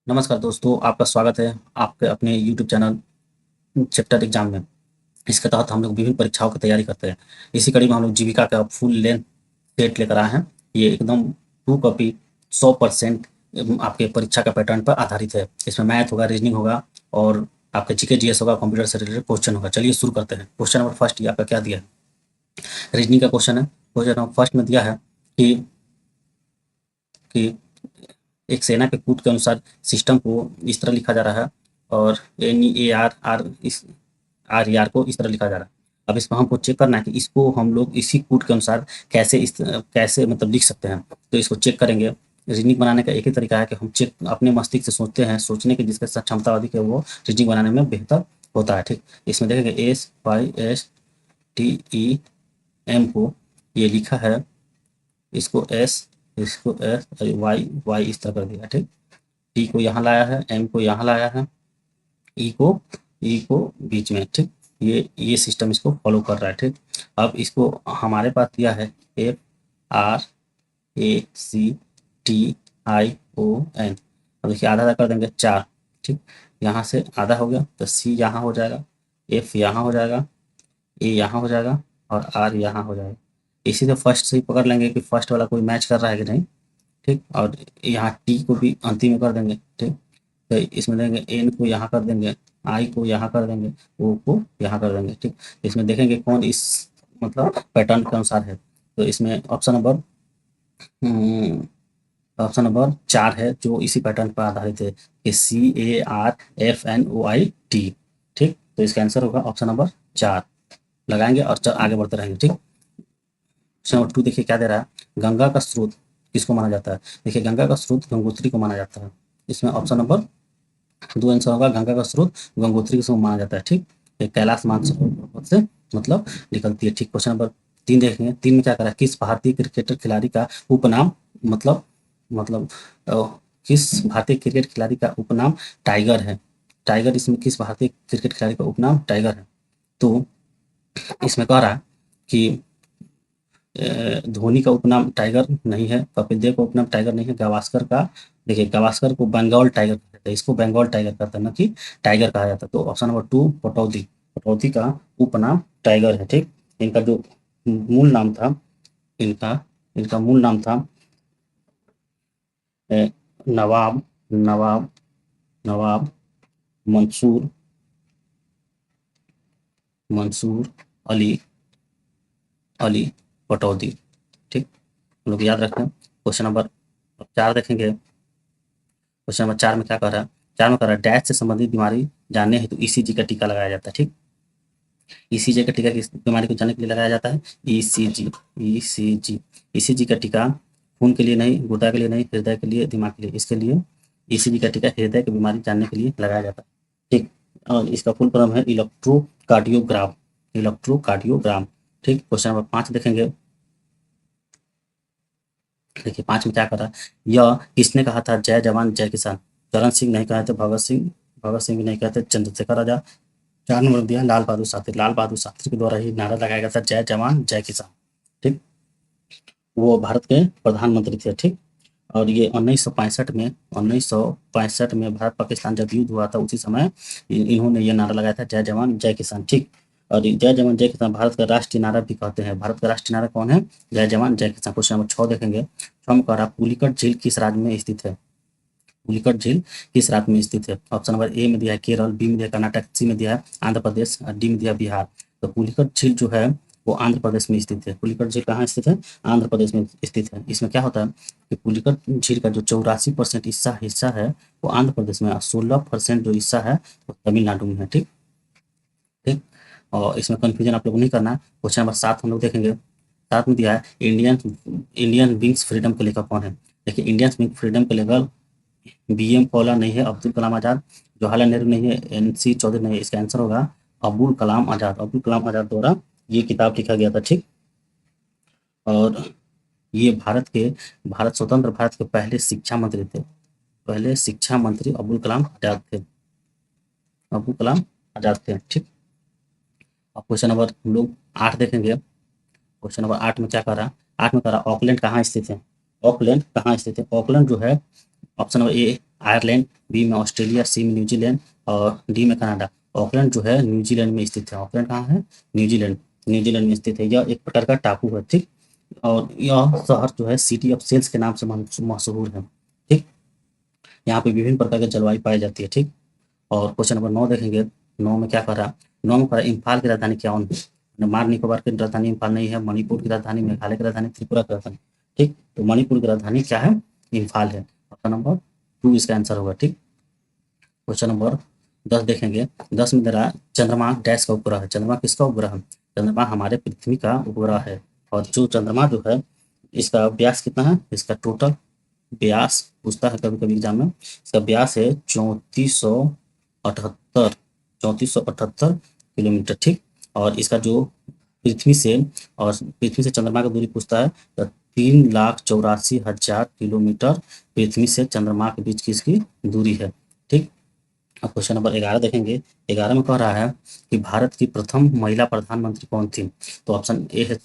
नमस्कार दोस्तों, आपका स्वागत है आपके अपने यूट्यूब चैनल चैप्टर एग्जाम में। इसके तहत हम लोग विभिन्न परीक्षाओं की तैयारी करते हैं। इसी कड़ी में हम लोग जीविका का फुल लेंथ सेट लेकर आए हैं। ये एकदम 2 कॉपी 100% आपके परीक्षा का पैटर्न पर आधारित है। इसमें मैथ होगा, रीजनिंग होगा और आपके जीके जीएस होगा, कंप्यूटर से रिलेटेड क्वेश्चन होगा। चलिए शुरू करते हैं। क्वेश्चन नंबर फर्स्ट ये आपका क्या दिया है? रीजनिंग का क्वेश्चन है। क्वेश्चन नंबर फर्स्ट में दिया है कि कि एक सेना के कूट के अनुसार सिस्टम को इस तरह लिखा जा रहा है और एन ए आर आर इस आर ई आर को इस तरह लिखा जा रहा है। अब इसमें हमको चेक करना है कि इसको हम लोग इसी कूट के अनुसार कैसे मतलब लिख सकते हैं। तो इसको चेक करेंगे। रीजनिंग बनाने का एक ही तरीका है कि हम चेक अपने मस्तिष्क से सोचते हैं। सोचने की जिसके साथ क्षमता अधिक है वो रीजनिंग बनाने में बेहतर होता है। ठीक, इसमें देखेंगे S Y S T E M को ये लिखा है, इसको एस, इसको एस, वाई वाई इस तरह कर दिया। ठीक, टी को यहाँ लाया है, एम को यहाँ लाया है, ई को बीच में। ठीक, ये सिस्टम इसको फॉलो कर रहा है। ठीक, अब इसको हमारे पास दिया है F R A C T I O N. अब देखिए आधा आधा कर देंगे 4। ठीक, यहाँ से आधा हो गया तो सी यहाँ हो जाएगा, एफ यहाँ हो जाएगा, ए यहाँ हो जाएगा और आर यहाँ हो जाएगा। इसी से फर्स्ट से ही पकड़ लेंगे कि फर्स्ट वाला कोई मैच कर रहा है कि नहीं। ठीक, और यहाँ टी को भी अंतिम में कर देंगे। ठीक, तो इसमें देंगे एन को यहाँ कर देंगे, आई को यहाँ कर देंगे, ओ को यहाँ कर देंगे। ठीक, इसमें देखेंगे कौन इस मतलब पैटर्न के अनुसार है। तो इसमें ऑप्शन नंबर 4 है जो इसी पैटर्न पर आधारित है कि CARFNOIT। ठीक, तो इसका आंसर होगा ऑप्शन नंबर 4। लगाएंगे और आगे बढ़ते रहेंगे। ठीक, क्वेश्चन नंबर 2 देखिए क्या दे रहा है। गंगा का स्रोत किसको माना जाता है? देखिए गंगा का स्रोत गंगोत्री को माना जाता है। इसमें ऑप्शन नंबर 2 आंसर होगा। गंगा का स्रोत गंगोत्री को माना जाता है। ठीक, ये कैलाश मानसरोवर से मतलब निकलती है। ठीक, क्वेश्चन नंबर 3 देखेंगे। 3 में क्या करा है, किस भारतीय क्रिकेटर खिलाड़ी का उपनाम मतलब मतलब किस भारतीय क्रिकेट खिलाड़ी का उपनाम टाइगर है? टाइगर, इसमें किस भारतीय क्रिकेट खिलाड़ी का उपनाम टाइगर है? तो इसमें कह रहा है कि धोनी का उपनाम टाइगर नहीं है, कपिल देव का उपनाम टाइगर नहीं है, गावस्कर का, देखिए गावस्कर को बंगाल टाइगर कहते हैं, इसको बंगाल टाइगर कहते हैं, ना कि टाइगर कहा जाता है। तो ऑप्शन नंबर 2 पटौदी, पटौदी का उपनाम टाइगर है। ठीक, इनका जो मूल नाम था, इनका इनका मूल नाम था नवाब नवाब नवाब मंसूर मंसूर अली अली पटौदी। ठीक, हम लोग याद रखें। क्वेश्चन नंबर 4 देखेंगे। क्वेश्चन नंबर 4 में क्या कर रहा है? 4 में कर रहा है डैश से संबंधित बीमारी जानने हेतु ईसीजी का टीका लगाया जाता है। ठीक, ईसीजी का टीका किस बीमारी को जानने के लिए लगाया जाता है? ईसीजी। ईसीजी ईसीजी का टीका खून के लिए नहीं, गुर्दा के लिए नहीं, हृदय के लिए, दिमाग के लिए, इसके लिए ईसीजी का टीका हृदय की बीमारी जानने के लिए लगाया जाता है। ठीक, और इसका फुल फॉर्म है इलेक्ट्रोकार्डियोग्राम। इलेक्ट्रोकार्डियोग्राम। ठीक, क्वेश्चन नंबर 5 देखेंगे। देखिए 5 में क्या कर रहा है, यह किसने कहा था जय जवान जय किसान? चरण सिंह नहीं कहते, भगत सिंह, भगत सिंह भी नहीं कहते, चंद्रशेखर आजाद। 4 नंबर दिया लाल बहादुर शास्त्री, लाल बहादुर शास्त्री के द्वारा ही नारा लगाया गया था जय जवान जय किसान। ठीक, वो भारत के प्रधानमंत्री थे। ठीक, और ये 1965 में भारत पाकिस्तान जब युद्ध हुआ था उसी समय इन्होंने ये नारा लगाया था जय जवान जय किसान। ठीक, और ये जय जवान जय किसान भारत का राष्ट्रीय नारा भी कहते हैं। भारत का राष्ट्रीय नारा कौन है? जय जवान जय किसान। क्वेश्चन नंबर 6 देखेंगे। 6 में कह रहा पुलिकट झील किस राज्य में स्थित है? पुलिकट झील किस राज्य में स्थित है? ऑप्शन नंबर ए में दिया है केरल, बी में दिया है कर्नाटक, सी में दिया है आंध्र प्रदेश और डी में दिया है बिहार। तो पुलिकट झील जो है वो आंध्र प्रदेश में स्थित है। पुलिकट झील कहाँ स्थित है? आंध्र प्रदेश में स्थित है। इसमें क्या होता है कि पुलिकट झील का जो 84% हिस्सा है वो आंध्र प्रदेश में और 16% जो हिस्सा है वो तमिलनाडु में है। ठीक, ठीक, और इसमें कंफ्यूजन आप लोग नहीं करना है। क्वेश्चन नंबर 7 हम लोग देखेंगे। 7 में दिया है इंडियन इंडियन विंग्स फ्रीडम के लेखक कौन है? देखिए इंडियन विंग फ्रीडम के लेखक बीएम पॉला नहीं है, अब्दुल कलाम आजाद, जवाहरलाल नेहरू नहीं है, एनसी चौधरी नहीं है। इसका आंसर होगा अबुल कलाम आजाद। अब्दुल कलाम आजाद द्वारा ये किताब लिखा गया था। ठीक, और ये भारत स्वतंत्र भारत के पहले शिक्षा मंत्री थे। पहले शिक्षा मंत्री अबुल कलाम आजाद थे। अबुल कलाम आजाद थे। ठीक, अब क्वेश्चन नंबर हम लोग 8 देखेंगे। क्वेश्चन नंबर 8 में क्या कर रहा है? 8 में कर रहा ऑकलैंड कहाँ स्थित है? ऑकलैंड कहाँ स्थित है? ऑकलैंड जो है option number A Ireland, B में ऑस्ट्रेलिया, सी में न्यूजीलैंड और डी में कनाडा। ऑकलैंड जो है न्यूजीलैंड में स्थित है। ऑकलैंड कहाँ है? न्यूजीलैंड, न्यूजीलैंड में स्थित है। यह एक प्रकार का टापू है, ठीक। और यह शहर जो है सिटी ऑफ सेल्स के नाम से मशहूर है, ठीक। यहाँ पे विभिन्न प्रकार की जलवायु पाई जाती है, ठीक। और क्वेश्चन नंबर 9 देखेंगे। 9 में क्या कह रहा है? 9 में कह रहा है इम्फाल की राजधानी क्या है? अंडमान निकोबार की राजधानी इम्फाल नहीं है। मणिपुर की राजधानी, मेघालय की राजधानी, त्रिपुरा की राजधानी, ठीक। तो मणिपुर की राजधानी क्या है? इम्फाल है। ऑप्शन नंबर 2 इसका आंसर होगा, ठीक। क्वेश्चन नंबर 10 देखेंगे। 10 में दे रहा है चंद्रमा डैश का उपग्रह है। चंद्रमा किसका उपग्रह है? चंद्रमा हमारे पृथ्वी का उपग्रह है। और जो चंद्रमा जो है इसका व्यास कितना है? इसका टोटल व्यास पूछता है कभी कभी एग्जाम में। इसका व्यास है 3478 3478 किलोमीटर, ठीक। और इसका जो पृथ्वी से और पृथ्वी से चंद्रमा की दूरी पूछता है तो 3,84,000 किलोमीटर पृथ्वी से चंद्रमा के बीच की इसकी दूरी है, ठीक। अब क्वेश्चन नंबर 11 देखेंगे। 11 में कह रहा है कि भारत की प्रथम महिला प्रधानमंत्री कौन थी? तो ऑप्शन ए है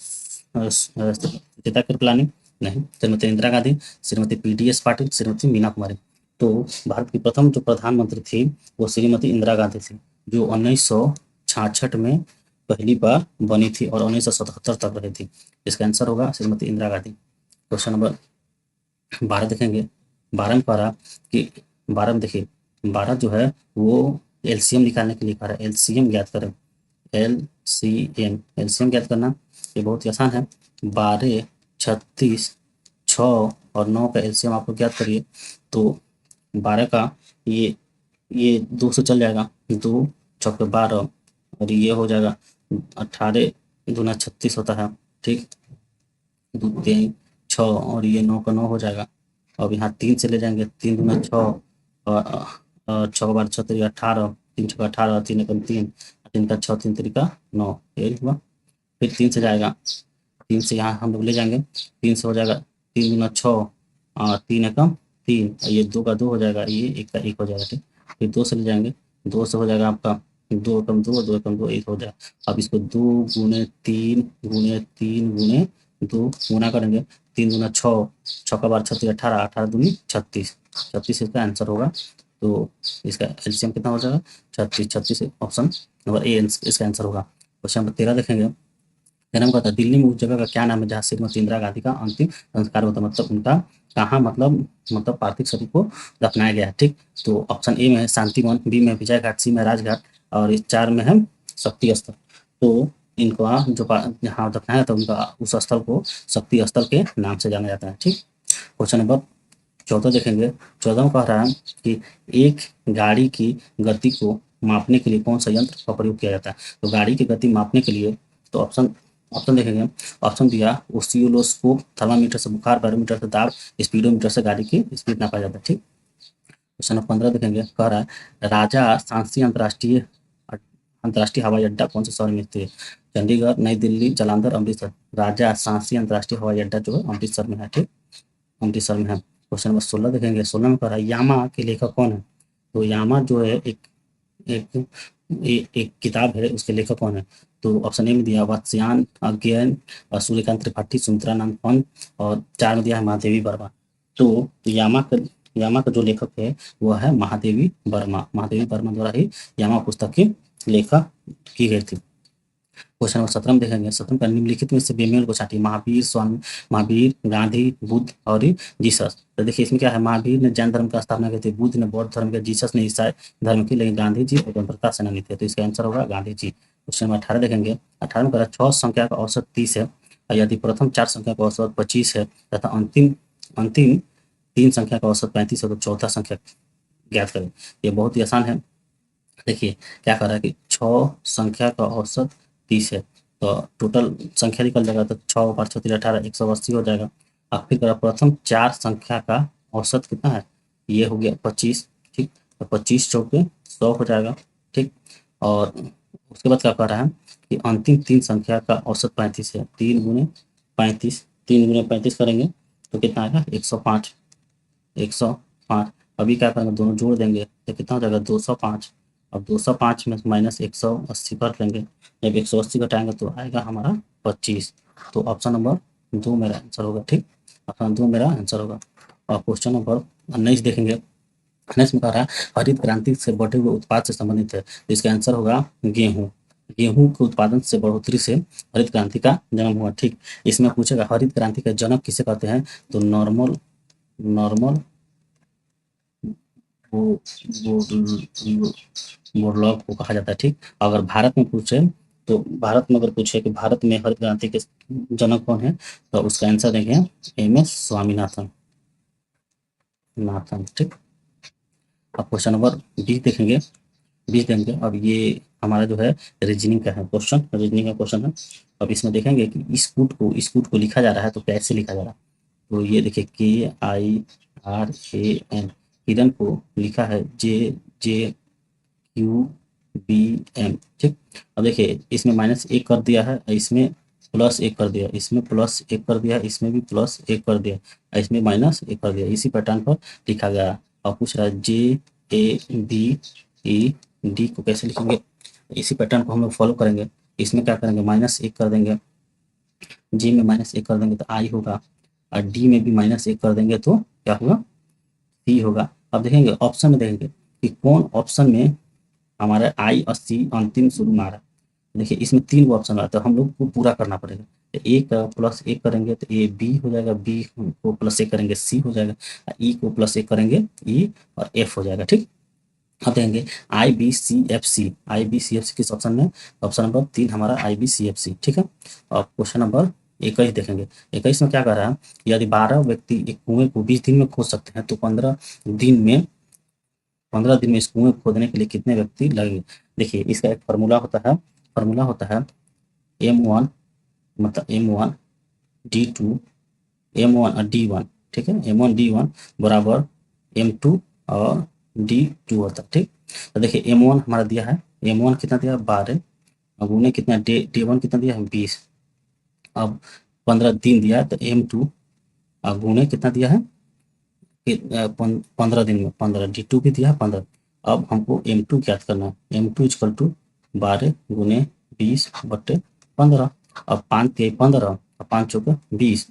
सुचिता कृपलानी, नहीं, श्रीमती इंदिरा गांधी, श्रीमती पीडीएस पाटिल, श्रीमती मीना कुमारी। तो भारत की प्रथम जो प्रधानमंत्री थी वो श्रीमती इंदिरा गांधी थी, जो 1966 में पहली बार बनी थी और 1977 तक रही थी। इसका आंसर होगा श्रीमती इंदिरा गांधी। क्वेश्चन नंबर 12 देखेंगे। 12 में कह रहा कि 12 में देखिए 12 जो है वो एलसीएम निकालने के लिए कह रहा है। एलसीएम ज्ञात करें। एलसीएम ज्ञात करना ये बहुत ही आसान है। 12, 36, 6 और 9 का एलसीएम आपको ज्ञात करिए। तो 12 का ये 2 से चल जाएगा, 2 चौके 12 और ये हो जाएगा 18 दूना 36 होता है, ठीक। 2 3 6 और ये 9 का 9 हो जाएगा। अब यहाँ 3 से ले जाएंगे, 3 दूना 6 और 6 बार 6 3 18, 3 6 18, 3 एकम 3, 3 का 6, 3 3 का 9, ये हुआ। फिर 3 से जाएगा, 3 से यहाँ हम लोग ले जाएंगे, 3 से हो जाएगा 3 दूना 6 और 3 एकम 3, ये 2 का 2 हो जाएगा, ये 1 का 1 हो जाएगा, ठीक। फिर 2 से ले जाएंगे, 2 से हो जाएगा आपका 2 एकम 2, 2 एकम 2, 1 हो जाएगा। अब इसको 2 गुने 3 गुने 3 गुने 2 गुना करेंगे, 3 दूना 6, 6 का बार 36, 18, 18 दूनी 36, 36 इसका आंसर होगा। तो इसका एलसीएम कितना हो जाएगा? 36, 36 ऑप्शन नंबर ए इसका आंसर होगा। क्वेश्चन नंबर 13 देखेंगे। जन्म का था दिल्ली में उस जगह का क्या नाम है जहाँ श्रीमती इंदिरा गांधी का अंतिम संस्कार होता, मतलब उनका कहाँ, मतलब पार्थिव शरीर को दफनाया गया है, ठीक। तो ऑप्शन ए में है शांति वन, बी में विजय घाट, सी में राजघाट और इस 4 में है शक्ति स्थल। तो इनका जो जहाँ दफनाया था उनका उस स्थल को शक्ति स्थल के नाम से जाना जाता है, ठीक। क्वेश्चन नंबर 14 देखेंगे। 14 में कह रहा है कि एक गाड़ी की गति को मापने के लिए कौन सा यंत्र का प्रयोग किया जाता है? तो गाड़ी की गति मापने के लिए तो ऑप्शन ऑप्शन देखेंगे। ऑप्शन दिया ओसिलोस्कोप, थर्मामीटर से बुखार, बैरोमीटर से दाब, स्पीडोमीटर से गाड़ी की स्पीड नापा जाता है, ठीक। क्वेश्चन नंबर 15 देखेंगे। कह रहा है राजा सांसी अंतर्राष्ट्रीय हवाई अड्डा कौन से शहर में स्थित है? चंडीगढ़, नई दिल्ली, जालंधर, अमृतसर। राजा सांसी अंतर्राष्ट्रीय हवाई अड्डा जो है अमृतसर में है, ठीक, अमृतसर में है। क्वेश्चन नंबर 16 देखेंगे। 16 में कह रहा है यामा के लेखक कौन है? तो यामा जो है एक एक किताब है, उसके लेखक कौन है? तो ऑप्शन ए में दिया वात्स्यायन, अज्ञेय और सूर्यकांत त्रिपाठी, सुमित्रानंद पंत और 4 में दिया है महादेवी वर्मा। तो यामा का जो लेखक है वो है महादेवी वर्मा। महादेवी वर्मा द्वारा ही यामा पुस्तक की लेखा की गई थी। क्वेश्चन नंबर 17 में देखेंगे। 17 का निम्नलिखित में से बेमेल को छांटिए। महावीर, स्वामी महावीर, गांधी, बुद्ध और जीसस। तो देखिए इसमें क्या है, महावीर ने जैन धर्म का स्थापना की थी, बुद्ध ने बौद्ध धर्म के, जीसस ने ईसाई धर्म की, लेकिन गांधी जी स्वतंत्रता सेनानी थे, तो इसका आंसर होगा गांधी जी। क्वेश्चन नंबर 18 देखेंगे। 18 में कह रहा है 6 संख्या का औसत 30 है और यदि प्रथम 4 संख्या का औसत 25 है तथा अंतिम अंतिम 3 संख्या का औसत 35 है तो चौथा संख्या ज्ञात करें। ये बहुत ही आसान है। देखिए क्या कर रहा है कि 6 संख्या का औसत 30 है तो टोटल संख्या निकल जाएगा, तो 6 बार 6 3 18, 180 हो जाएगा। अब फिर करा प्रथम 4 संख्या का औसत कितना है? ये हो गया 25, ठीक। तो 25 चौके 100 हो जाएगा, ठीक। और उसके बाद क्या कर रहा है कि अंतिम 3 संख्या का औसत 35 है, 3 गुने 35, 3 गुने 35 करेंगे तो कितना आएगा? 105, 105। अभी क्या करेंगे, दोनों जोड़ देंगे तो कितना हो जाएगा? 205। अब 205 में माइनस 180 कर लेंगे, जब 180 घटाएंगे तो आएगा हमारा 25। तो ऑप्शन नंबर 2 मेरा आंसर होगा, ठीक। ऑप्शन 2 मेरा आंसर होगा। और क्वेश्चन नंबर 19 देखेंगे। नेक्स्ट में कह रहा है हरित क्रांति से बढ़े हुए उत्पाद से संबंधित है, तो इसका आंसर होगा गेहूं। गेहूं के उत्पादन से बढ़ोतरी से हरित क्रांति का जन्म हुआ। ठीक, इसमें पूछेगा हरित क्रांति का जनक किसे कहते हैं, तो नॉर्मल नॉर्मल बोरलॉग को कहा जाता है। ठीक, अगर भारत में पूछे तो भारत में अगर पूछे कि भारत में हरित क्रांति के जनक कौन है, तो उसका आंसर देंगे एम.एस. स्वामीनाथन नाथन। ठीक, अब क्वेश्चन नंबर 20 देखेंगे, 20 देंगे। अब ये हमारा जो है रीजनिंग का है क्वेश्चन, रीजनिंग का क्वेश्चन है। अब इसमें देखेंगे कि इस फूड को लिखा जा रहा है तो कैसे लिखा जा रहा है। तो ये देखिए KIRAN, किरण को लिखा है JJQBM। ठीक, अब देखिए इसमें -1 कर दिया है, इसमें +1 कर दिया, इसमें +1 कर दिया, इसमें भी +1 कर दिया, इसमें -1 कर दिया। इसी पैटर्न पर लिखा गया। अब पूछ रहा है JABED को कैसे लिखेंगे, इसी पैटर्न को हम लोग फॉलो करेंगे। इसमें क्या करेंगे, -1 कर देंगे, जी में -1 कर देंगे तो आई होगा, और डी में भी -1 कर देंगे तो क्या होगा, सी होगा। अब देखेंगे ऑप्शन में, देखेंगे कि कौन ऑप्शन में हमारा आई और सी अंतिम शुरू में आ रहा है। देखिए इसमें 3 गो ऑप्शन आता है, हम लोग को पूरा करना पड़ेगा। तो ए का +1 करेंगे तो ए बी हो जाएगा, बी को +1 करेंगे सी हो जाएगा, ई को +1 करेंगे ई, और एफ हो जाएगा। ठीक, अब देखेंगे IBCFC किस ऑप्शन में, ऑप्शन नंबर 3 हमारा IBCFC। ठीक है, अब क्वेश्चन नंबर 21 देखेंगे। 21 में क्या कह रहा है, यदि 12 व्यक्ति एक कुएं को 20 दिन में खोद सकते हैं तो 15 दिन में इस कुएं को खोदने के लिए कितने व्यक्ति लगेंगे। देखिए इसका एक फार्मूला होता है M1, मतलब M1D2, M1 और D1। ठीक है, M1D1 बराबर M2 और D2 होता है। ठीक, तो देखिए M1 हमारा दिया है, M1 कितना दिया है 12, अब उन्हें कितना D1 कितना दिया है 20, अब 15 दिन दिया है तो M2 अब उन्हें कितना दिया है 15 दिन में 15, D2 भी दिया है 15। अब हमको M2 ज्ञात करना है, M2 इक्वल टू 12 गुने 20/15। अब 5 तिहाई 15 और 5 चौके 20,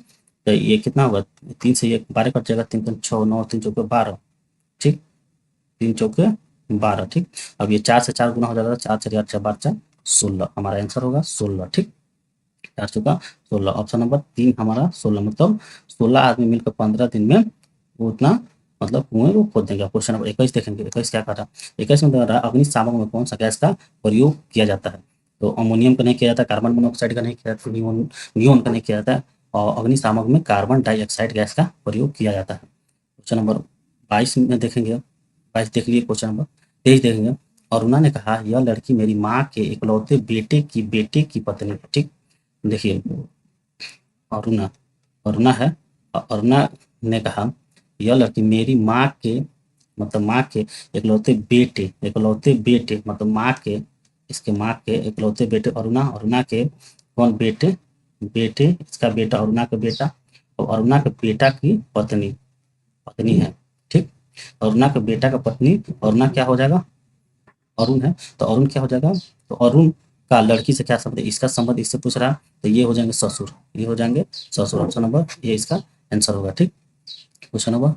तो ये कितना होगा, 3 से ये 12 कट जाएगा, 3 6 9, 3 चौके 12। ठीक, 3 चौके 12। ठीक, अब ये 4 से 4 गुना हो जाएगा, 4 4 8 4 12 4 16, हमारा आंसर होगा 16। ठीक, 4 चौका 16, ऑप्शन नंबर 3 हमारा 16, मतलब 16 आदमी मिलकर 15 दिन में वो उतना मतलब कुएं को खोद देंगे। क्वेश्चन नंबर 21 देखेंगे, 21 क्या कहा था, 21 में दे रहा है अग्निशामक में कौन सा गैस का प्रयोग किया जाता है। तो अमोनियम का नहीं किया जाता, कार्बन मोनोऑक्साइड का नहीं किया जाता, नियोन का नहीं किया जाता है, और अग्निशामक में कार्बन डाइऑक्साइड गैस का प्रयोग किया जाता है। क्वेश्चन नंबर 22 में देखेंगे, 22 देख लीजिए, क्वेश्चन नंबर 23 देखेंगे। अरुणा ने कहा यह लड़की मेरी माँ के इकलौते बेटे की पत्नी है। ठीक, देखिए अरुणा अरुणा है, अरुणा ने कहा यह लड़की मेरी माँ के, मतलब माँ के इकलौते बेटे मतलब माँ के, इसके माँ के इकलौते बेटे अरुणा के कौन बेटे, इसका बेटा अरुणा का बेटा, और अरुणा के बेटा की पत्नी पत्नी है। ठीक, अरुणा के बेटा का पत्नी, अरुणा क्या हो जाएगा, अरुण है, तो अरुण क्या हो जाएगा, तो अरुण का लड़की से क्या संबंध है, इसका संबंध इससे पूछ रहा है, तो ये हो जाएंगे ससुर, ये हो जाएंगे ससुर, ऑप्शन नंबर ये इसका आंसर होगा। ठीक, क्वेश्चन नंबर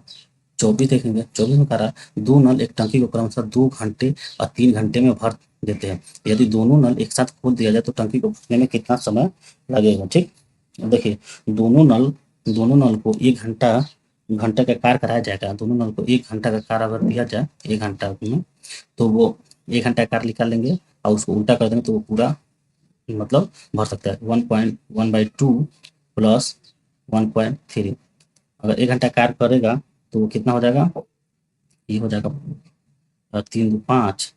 24 देखेंगे। 24 में कह रहा है 2 नल एक टंकी को क्रमशः 2 घंटे और 3 घंटे में भर देते हैं, यदि दोनों नल एक साथ खोल दिया जाए तो टंकी को भरने में कितना समय लगेगा। ठीक, देखिए दोनों नल को 1 घंटा का कार्य कराया जाएगा, दोनों नल को 1 घंटा का कार्य अगर दिया जाए 1 घंटा में, तो वो 1 घंटा का कार्य निकाल लेंगे और उसको उल्टा कर देंगे तो वो पूरा मतलब भर सकता है 1.1/2 प्लस 1.3। अगर 1 घंटा कार्य करेगा तो वो कितना हो जाएगा, ये हो जाएगा 3 2 5,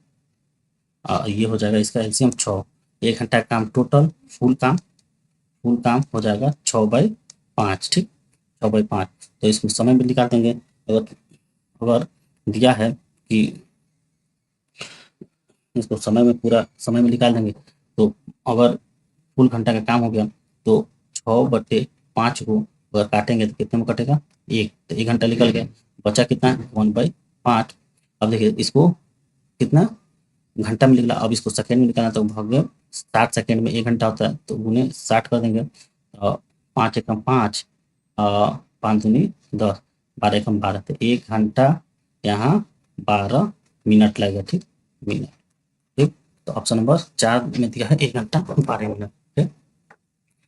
ये हो जाएगा इसका एलसीएम 6। 1 घंटा काम टोटल फुल काम हो जाएगा 6/5। ठीक, 6/5, तो इसमें समय भी निकाल देंगे। अगर अगर दिया है कि इसको समय में पूरा समय में निकाल देंगे, तो अगर फुल घंटा का काम हो गया तो 6/5 को अगर काटेंगे तो कितने में कटेगा 1, तो 1 घंटा निकल गया, बचा कितना 1/5। अब देखिए इसको कितना घंटा में निकला, अब इसको सेकंड में निकालना तो भाग 60 सेकंड में 1 घंटा होता है, तो गुने 60 कर देंगे, 5 एकम 5, 5 दूनी 10, 12 एकम 12, तो 1 घंटा यहाँ 12 मिनट लगेगा, ठीक, मिनट, ठीक। तो ऑप्शन नंबर 4 में दिया है 1 घंटा 12 मिनट, ठीक।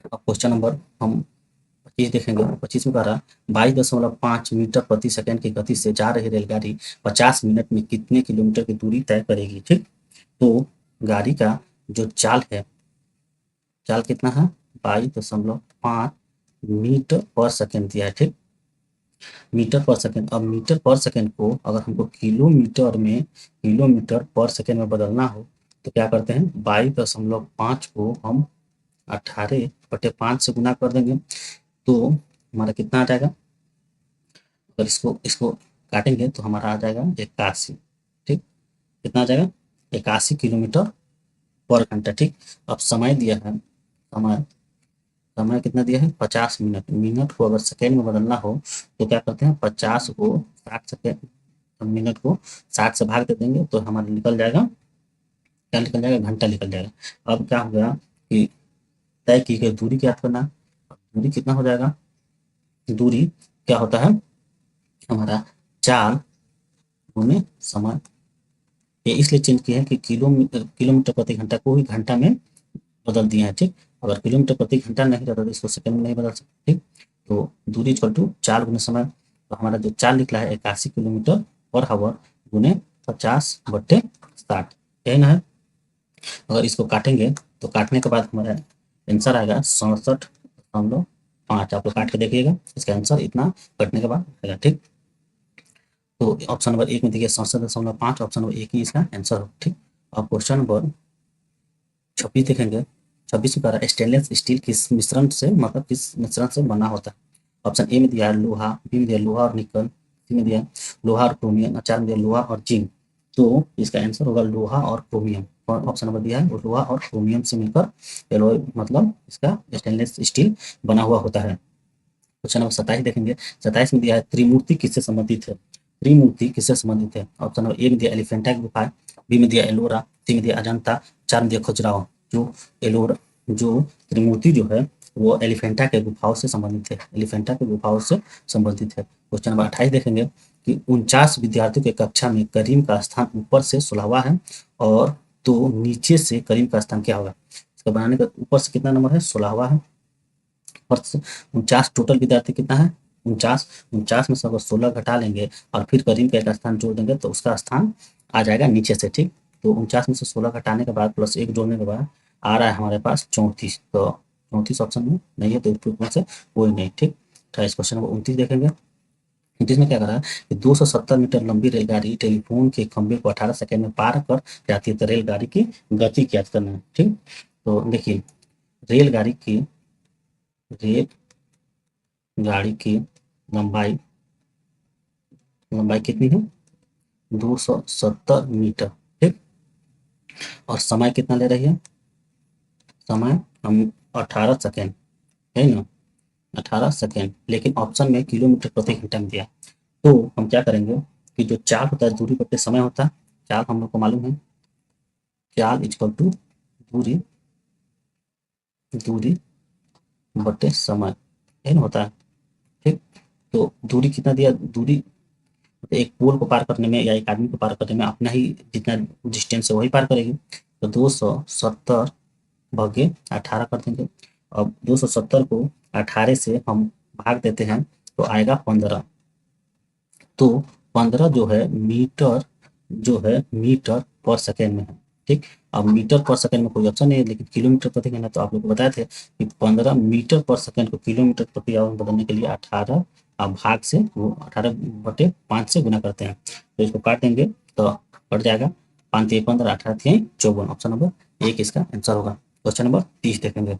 अब क्वेश्चन नंबर हम 25 देखेंगे। 25 में कह रहा है 22.5 मीटर प्रति सेकंड की गति से जा रही रेलगाड़ी 50 मिनट में कितने किलोमीटर की दूरी तय करेगी, ठीक। तो गाड़ी का जो चाल है, चाल कितना है 22.5 मीटर पर सेकंड दिया है, ठीक, मीटर पर सेकंड। अब मीटर पर सेकंड को अगर हमको किलोमीटर पर सेकंड में बदलना हो तो क्या करते हैं, 22.5 को हम 18/5 से गुना कर देंगे तो हमारा कितना आ जाएगा, अगर इसको इसको काटेंगे तो हमारा आ जाएगा 81, ठीक, कितना आ जाएगा 81 किलोमीटर पर घंटा, ठीक। अब समय दिया है, समय समय कितना दिया है 50 मिनट, मिनट को अगर सेकेंड में बदलना हो तो क्या करते हैं 50 को 60 सेकेंड, मिनट को 60 से भाग दे देंगे तो हमारा निकल जाएगा, क्या निकल जाएगा, घंटा निकल जाएगा। अब क्या हो गया कि तय की गई दूरी क्या करना, दूरी कितना हो जाएगा, दूरी क्या होता है हमारा चाल गुने समय। ये इसलिए चेंज किया है कि किलोमीटर प्रति घंटा को ही घंटा में बदल दिए हैं, ठीक। अगर किलोमीटर प्रति घंटा नहीं रहता तो इसको सेकंड में नहीं बदल सकते, ठीक। तो दूरी इक्वल टू चाल गुने समय, तो हमारा जो चाल निकला है 81 किलोमीटर पर आवर गुने 50/60, यही ना है। अगर इसको काटेंगे तो काटने के बाद हमारा आंसर आएगा 67.5। आप लोग काट के देखिएगा, इसका आंसर इतना कटने के बाद आएगा, ठीक। तो ऑप्शन नंबर 1 में देखिए 67.5, ऑप्शन नंबर 1 ही इसका आंसर हो, ठीक। अब क्वेश्चन नंबर 26 देखेंगे। 26 में कह रहा है स्टेनलेस स्टील किस मिश्रण से, मतलब किस मिश्रण से बना होता है। ऑप्शन ए में दिया है लोहा, बी में दिया लोहा और निकल, सी में दिया लोहा और क्रोमियम, और 4 में दिया लोहा और जिंक। तो इसका आंसर होगा लोहा और क्रोमियम। और ऑप्शन नंबर दिया है लोहा और क्रोमियम से मिलकर एलॉय, मतलब इसका स्टेनलेस स्टील बना हुआ होता है। क्वेश्चन नंबर 27 देखेंगे। 27 में दिया है त्रिमूर्ति किससे संबंधित है, त्रिमूर्ति किससे संबंधित है। ऑप्शन नंबर ए में दिया एलिफेंटा की गुफा, बी में दिया एलोरा, सी में दिया अजंता, 4 में दिया खजुराहो। जो एलोरा, जो त्रिमूर्ति जो है वो एलिफेंटा के गुफाओं से संबंधित है, एलिफेंटा के गुफाओं से संबंधित है। क्वेश्चन नंबर 28 देखेंगे कि 49 विद्यार्थियों की कक्षा में करीम का स्थान ऊपर से 16वां है और तो नीचे से करीम का स्थान क्या होगा। इसका बनाने का ऊपर से कितना नंबर है 16वां है, ऊपर से 49 टोटल विद्यार्थी कितना है 49, 49 में से अगर 16 घटा लेंगे और फिर करीम का एक स्थान जोड़ देंगे तो उसका स्थान आ जाएगा नीचे से, ठीक। तो 49 में से 16 घटाने के बाद प्लस 1 जोड़ने के बाद आ रहा है हमारे पास 34। तो 34 ऑप्शन में नहीं है तो इसमें से कोई नहीं, ठीक। 28 क्वेश्चन नंबर 29 देखेंगे। 29 में क्या कर रहा है कि 270 मीटर लंबी रेलगाड़ी टेलीफोन के खंभे को 18 सेकंड में पार कर जाती है, तो रेलगाड़ी की गति क्या करना है, ठीक। तो देखिए रेलगाड़ी की रेल गाड़ी की लंबाई, लंबाई कितनी है 270 मीटर, ठीक। और समय कितना ले रही है, समय हम 18 सेकेंड, है ना, 18 सेकेंड, लेकिन ऑप्शन में किलोमीटर प्रति घंटा में दिया। तो हम क्या करेंगे कि जो चाल होता है दूरी बटे समय होता है, चाल हम लोग को मालूम है, चाल इक्वल टू दूरी, दूरी बटे समय, है ना होता है, ठीक। तो दूरी कितना दिया, दूरी एक पोल को पार करने में या एक आदमी को पार करने में अपना ही जितना डिस्टेंस है वही पार करेगी। तो 270 भागे 18 कर देंगे। अब 270 को 18 से हम भाग देते हैं तो आएगा 15। तो 15 जो है मीटर, जो है मीटर पर सेकेंड में है, ठीक। अब मीटर पर सेकेंड में कोई ऑप्शन नहीं है, लेकिन किलोमीटर प्रति घंटा तो आप लोग को बताए थे कि 15 मीटर पर सेकेंड को किलोमीटर प्रति आवर में बदलने के लिए 18 भाग से वो 18/5 से गुना करते हैं। तो इसको काट देंगे तो कट जाएगा 5 3 15, 18 3 54, ऑप्शन नंबर 1 इसका आंसर होगा। क्वेश्चन नंबर 30 देखेंगे।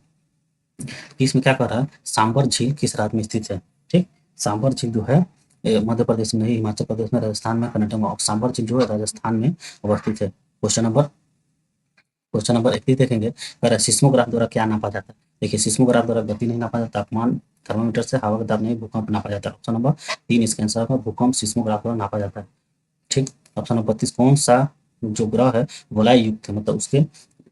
30 में क्या कर रहा है सांबर झील किस राज्य में स्थित है, ठीक। सांबर झील जो है मध्य प्रदेश में नहीं, हिमाचल प्रदेश में, राजस्थान में, कर्नाटक में। और सांबर झील जो है राजस्थान में अवस्थित है। क्वेश्चन नंबर 31 देखेंगे। अगर सिस्मोग्राफ द्वारा क्या नापा जाता है। देखिए सिस्मोग्राफ द्वारा गति नहीं नापा जाता, तापमान थर्मोमीटर से, हवा का दाब नहीं, भूकंप नापा जाता है। ऑप्शन नंबर 3 इसका आंसर होगा, भूकंप सिस्मोग्राफ द्वारा नापा जाता है, ठीक। ऑप्शन नंबर 32 कौन सा जो ग्रह है वलय युक्त है, मतलब उसके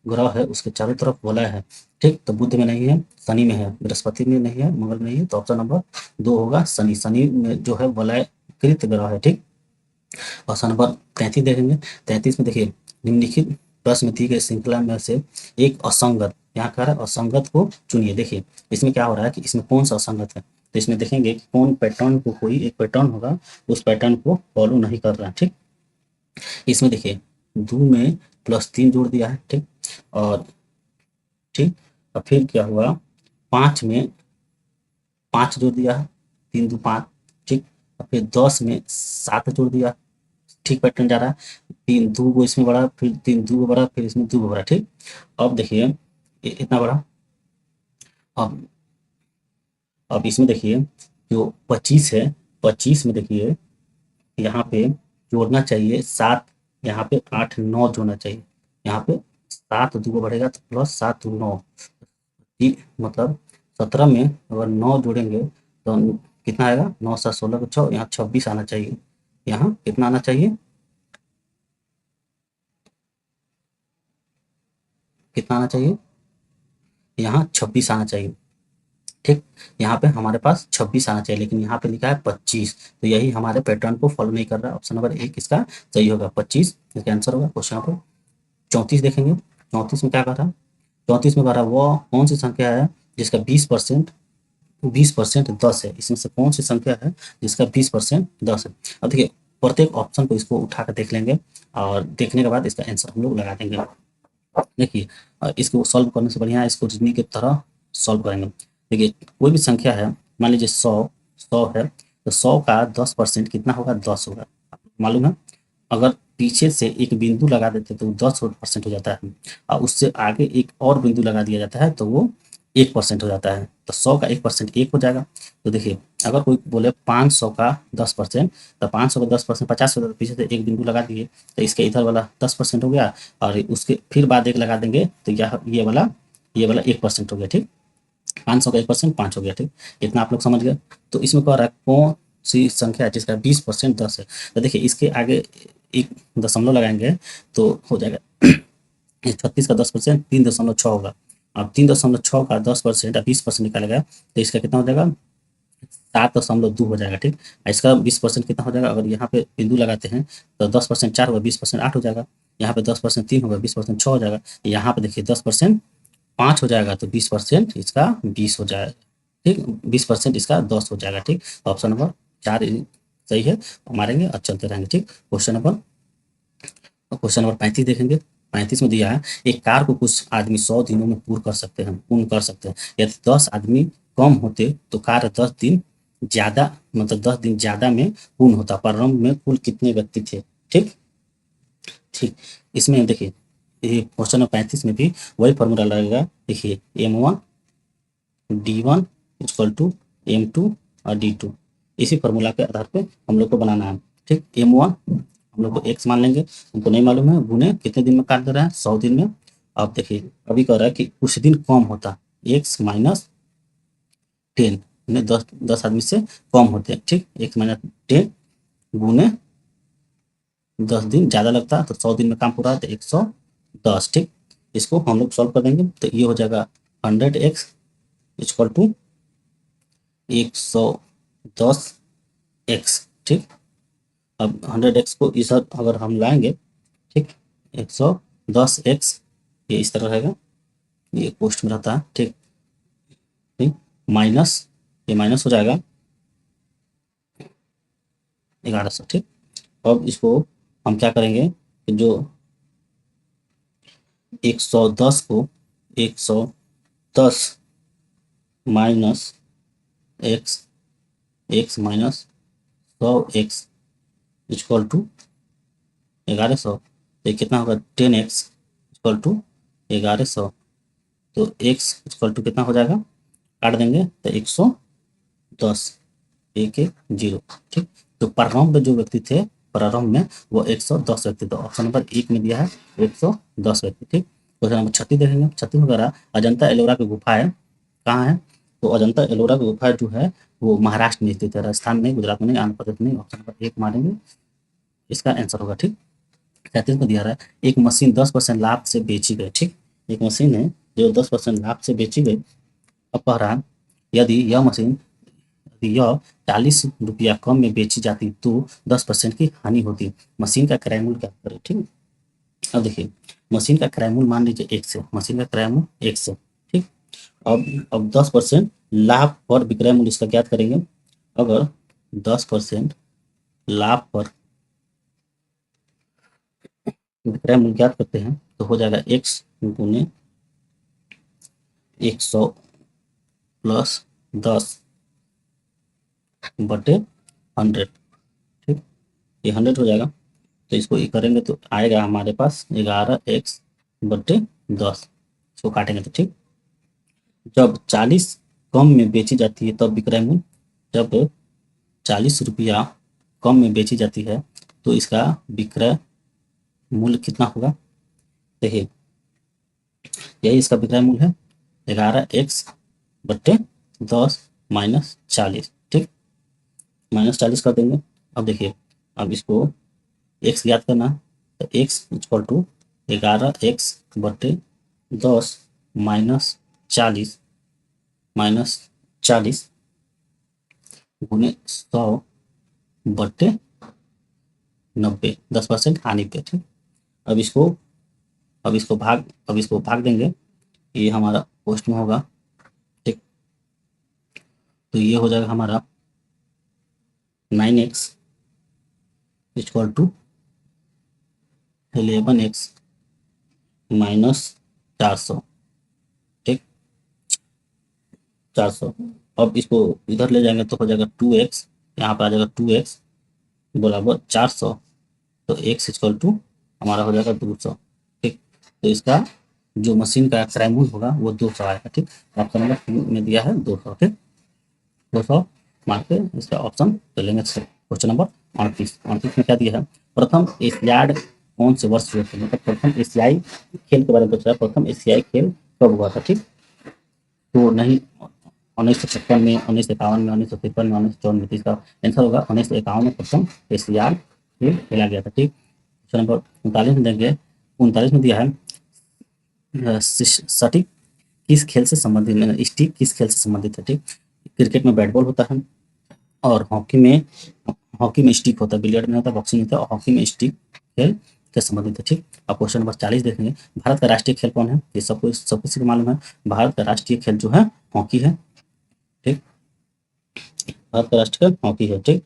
ग्रह है उसके चारों तरफ वलय है, ठीक। तो बुध में नहीं है, शनि में है, बृहस्पति में नहीं है, मंगल में नहीं है, तो ऑप्शन नंबर 2 होगा शनि। शनि में जो है वलयकृत ग्रह है, ठीक। क्वेश्चन नंबर 33 देखेंगे। 33 में देखिए, निम्नलिखित प्रश्न में दी गई श्रृंखला में से एक असंगत, यहाँ कह रहा है असंगत को चुनिए। देखिए इसमें क्या हो रहा है कि इसमें कौन सा असंगत है, तो इसमें देखेंगे कि कौन पैटर्न को, कोई एक पैटर्न होगा उस पैटर्न को फॉलो नहीं कर रहा है। ठीक, इसमें देखिए 2 में +3 जोड़ दिया है। ठीक, और ठीक, और फिर क्या हुआ, 5 में 5 जोड़ दिया है, 3 2 5। ठीक, और फिर 10 में 7 जोड़ दिया। ठीक, पैटर्न जा रहा है, 3 2 को इसमें बढ़ा, फिर 3 2 को बढ़ा, फिर इसमें 2 को बढ़ा। ठीक, अब देखिए इतना बढ़ा। अब इसमें देखिए जो 25 है, 25 में देखिए यहाँ पे जोड़ना चाहिए 7, यहाँ पे 8 9 जोड़ना चाहिए। यहाँ पे 7 2 को बढ़ेगा तो +7 9, मतलब 17 में अगर 9 जोड़ेंगे तो कितना आएगा, 9 7 16 को 6, यहाँ 26 आना चाहिए। यहाँ कितना आना चाहिए, कितना आना चाहिए, यहाँ 26 आना चाहिए। ठीक, यहाँ पे हमारे पास 26 आना चाहिए, लेकिन यहाँ पे लिखा है 25, तो यही हमारे पैटर्न को फॉलो नहीं कर रहा है। ऑप्शन नंबर 1 इसका सही होगा, 25 इसका आंसर होगा। क्वेश्चन नंबर 34 देखेंगे। 34 में क्या कह रहा है, 34 में कह रहा है वो कौन सी संख्या है जिसका 20% 10 है। इसमें से कौन सी संख्या है जिसका 20% 10 है। अब देखिए प्रत्येक ऑप्शन को इसको उठा कर देख लेंगे, और देखने के बाद इसका आंसर हम लोग लगा देंगे। देखिए इसको सॉल्व करने से बढ़िया इसको रीजनिंग की तरह सॉल्व करेंगे। देखिए कोई भी संख्या है, मान लीजिए 100 है, तो 100 का 10% कितना होगा, 10 होगा। मालूम है, अगर पीछे से एक बिंदु लगा देते तो 10% हो जाता है, और उससे आगे एक और बिंदु लगा दिया जाता है तो वो 1% हो जाता है। तो 100 का 1% 1 हो जाएगा। तो देखिए अगर कोई बोले 500 का 10%, तो 500 का 10% 50 हो जाता है, पीछे से एक बिंदु लगा दिए तो इसके इधर वाला 10% हो गया, और उसके फिर बाद एक लगा देंगे तो ये वाला 1% हो गया। ठीक, 500 का 1% 5 हो गया। ठीक, इतना आप लोग समझ गए। तो इसमें कह रहा है कौन सी संख्या है जिसका 20% 10 है। तो देखिए इसके आगे एक दशमलव लगाएंगे तो हो जाएगा 36 का 10% 3.6 होगा। अब 3.6 का 10% या 20% निकालेगा तो इसका कितना हो जाएगा, 7.2 हो जाएगा। ठीक, इसका 20% कितना हो जाएगा, अगर यहाँ पे बिंदु लगाते हैं तो 10% 4 होगा, 20% 8 हो जाएगा। यहाँ पे 10% 3 होगा, 20% 6 हो जाएगा। यहाँ पे देखिए 10% 5 हो जाएगा, तो 20% इसका 20 हो जाएगा। ठीक, 20% इसका 10 हो जाएगा। ठीक, ऑप्शन नंबर 4 सही है, मारेंगे और चलते रहेंगे। ठीक, क्वेश्चन नंबर 35 देखेंगे। 35 में दिया है एक कार को कुछ आदमी 100 दिनों में पूर्ण कर सकते हैं। यदि 10 आदमी कम होते तो कार 10 दिन ज्यादा, मतलब 10 दिन ज्यादा में पूर्ण होता। प्रारंभ में कुल कितने व्यक्ति थे। ठीक, ठीक, इसमें देखिए ये क्वेश्चन नंबर 35 में भी वही फॉर्मूला लगेगा। देखिए M1 D1 = M2 और D2, इसी फॉर्मूला के आधार पे हम लोग को बनाना है। ठीक, M1 हम लोग को x मान लेंगे, हमको नहीं मालूम है, गुने कितने दिन में काट दे रहा है, 100 दिन में। अब देखिए अभी कह रहा है कि कुछ दिन कम होता, x - 10, 10 आदमी से कम होते हैं। ठीक, x - 10 गुने 10 दिन ज़्यादा लगता है, तो 100 दिन में काम पूरा है तो 110। ठीक, इसको हम लोग सॉल्व कर देंगे तो ये हो जाएगा 100x = 110x। ठीक, अब 100x को इस अगर हम लाएंगे, ठीक, 110x ये इस तरह रहेगा, ये पोस्ट में रहता है। ठीक, ठीक, माइनस ये माइनस हो जाएगा 1100। ठीक, अब इसको हम क्या करेंगे कि जो 110 को 110 minus x, x minus 100x = 1100, तो कितना होगा 10x = 1100, तो x = कितना हो जाएगा, काट देंगे तो 110, 110। ठीक, तो प्रारंभ में जो व्यक्ति थे, प्रारंभ में वो 110 व्यक्ति थे। ऑप्शन नंबर 1 में दिया है 110 व्यक्ति। ठीक, क्वेश्चन नंबर 36 देखेंगे। 36 में कह रहा अजंता एलोरा की गुफाएं कहाँ है, तो अजंता एलोरा की गुफा जो है वो महाराष्ट्र में स्थित है, राजस्थान में, गुजरात में नहीं, आंध्र प्रदेश में नहीं। ऑप्शन नंबर 1 मारेंगे, इसका आंसर होगा। ठीक, 37 में दिया रहा है एक मशीन 10% लाभ से बेची गई। ठीक, एक मशीन है जो 10% लाभ से बेची गई। अब कह रहा है यदि यह मशीन यदि यह 40 रुपया कम में बेची जाती तो 10% की हानि होती। मशीन का क्रय मूल्य क्या करें, ठीक। अब देखिए, मशीन का क्रय मूल्य मान लीजिए 1 से, मशीन का क्रय मूल्य 1 से, ठीक। अब 10% लाभ पर विक्रय मूल्य इसका ज्ञात करेंगे। अगर 10% लाभ पर विक्रय मूल्य ज्ञात करते हैं तो हो जाएगा x गुने 100 प्लस 10 बटे 100, ठीक। ये 100 हो जाएगा, तो इसको ये करेंगे तो आएगा हमारे पास 11x बटे 10, इसको काटेंगे तो, ठीक। जब 40 कम में बेची जाती है तब विक्रय मूल्य, जब 40 रुपया कम में बेची जाती है तो इसका विक्रय मूल्य कितना होगा। देखिए, यही इसका विक्रय मूल्य है, 11x बट्टे 10 माइनस 40, ठीक। माइनस 40 कर देंगे। अब देखिए, अब इसको x ज्ञात करना है, तो x इक्वल टू 11x बट्टे 10 माइनस 40 गुने 100 बट्टे 90, 10% हानि पे, ठीक। अब इसको अब इसको भाग देंगे, ये हमारा पोस्ट में होगा, ठीक। तो ये हो जाएगा हमारा 9x equal to 11x minus 400, ठीक, 400। अब इसको इधर ले जाएंगे तो हो जाएगा 2x, यहाँ पर आ जाएगा 2x बराबर 400, तो x इक्वल टू हमारा हो जाएगा 200, ठीक। तो इसका जो मशीन का क्रय मूल्य होगा वो 200 आएगा, ठीक। ऑप्शन नंबर 3 में दिया है 200, ठीक। 200 मार्क के इसका ऑप्शन कर लेंगे। क्वेश्चन नंबर 38 में क्या दिया है, प्रथम एशियाड कौन से वर्ष हुए थे, मतलब प्रथम एशियाई खेल के बारे में पूछ रहा है, प्रथम एशियाई खेल कब हुआ था, ठीक। तो नहीं 1956 में, 1951 में, 1953 में, 1954 में, इसका आंसर होगा 1951 में प्रथम एशियाड खेल खेला गया था, ठीक। क्वेश्चन नंबर 39 में देंगे, 39 में दिया है सटीक किस खेल से संबंधित, स्टिक किस खेल से संबंधित है, ठीक। क्रिकेट में बैट बॉल होता है और हॉकी में स्टिक होता है, बिलियर्ड में होता है, बॉक्सिंग होता है, और हॉकी में स्टिक खेल से संबंधित है, ठीक। अब क्वेश्चन नंबर 40 देखेंगे, भारत का राष्ट्रीय खेल कौन है, ये सब किसी को मालूम है, भारत का राष्ट्रीय खेल जो है हॉकी है, ठीक। भारत का राष्ट्रीय खेल हॉकी है, ठीक।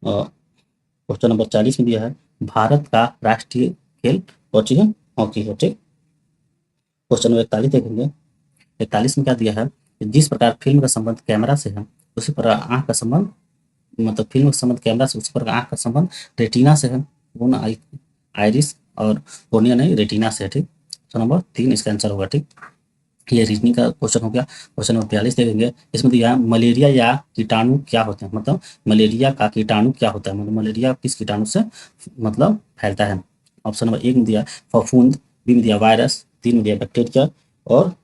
क्वेश्चन नंबर 40 में दिया है भारत का राष्ट्रीय खेल कौन सी है, हॉकी है, ठीक। क्वेश्चन नंबर 41 देखेंगे, 41 में क्या दिया है, जिस प्रकार फिल्म का संबंध कैमरा से है उसी प्रकार आंख का संबंध, मतलब फिल्म का संबंध कैमरा से, उसी प्रकार आंख का संबंध रेटिना से है, वो ना आइरिस और कोर्निया नहीं, रेटिना से है, ठीक। तो नंबर 3 इसका आंसर होगा, ठीक। ये रीजनिंग का क्वेश्चन हो गया। क्वेश्चन नंबर 42 देखेंगे, इसमें दिया है मलेरिया या कीटाणु क्या होते हैं, मतलब मलेरिया का कीटाणु क्या होता है, मतलब मलेरिया किस कीटाणु से मतलब फैलता है। ऑप्शन नंबर 1 में दिया फफूंद, बी में दिया वायरस, 3 में दिया बैक्टीरिया, और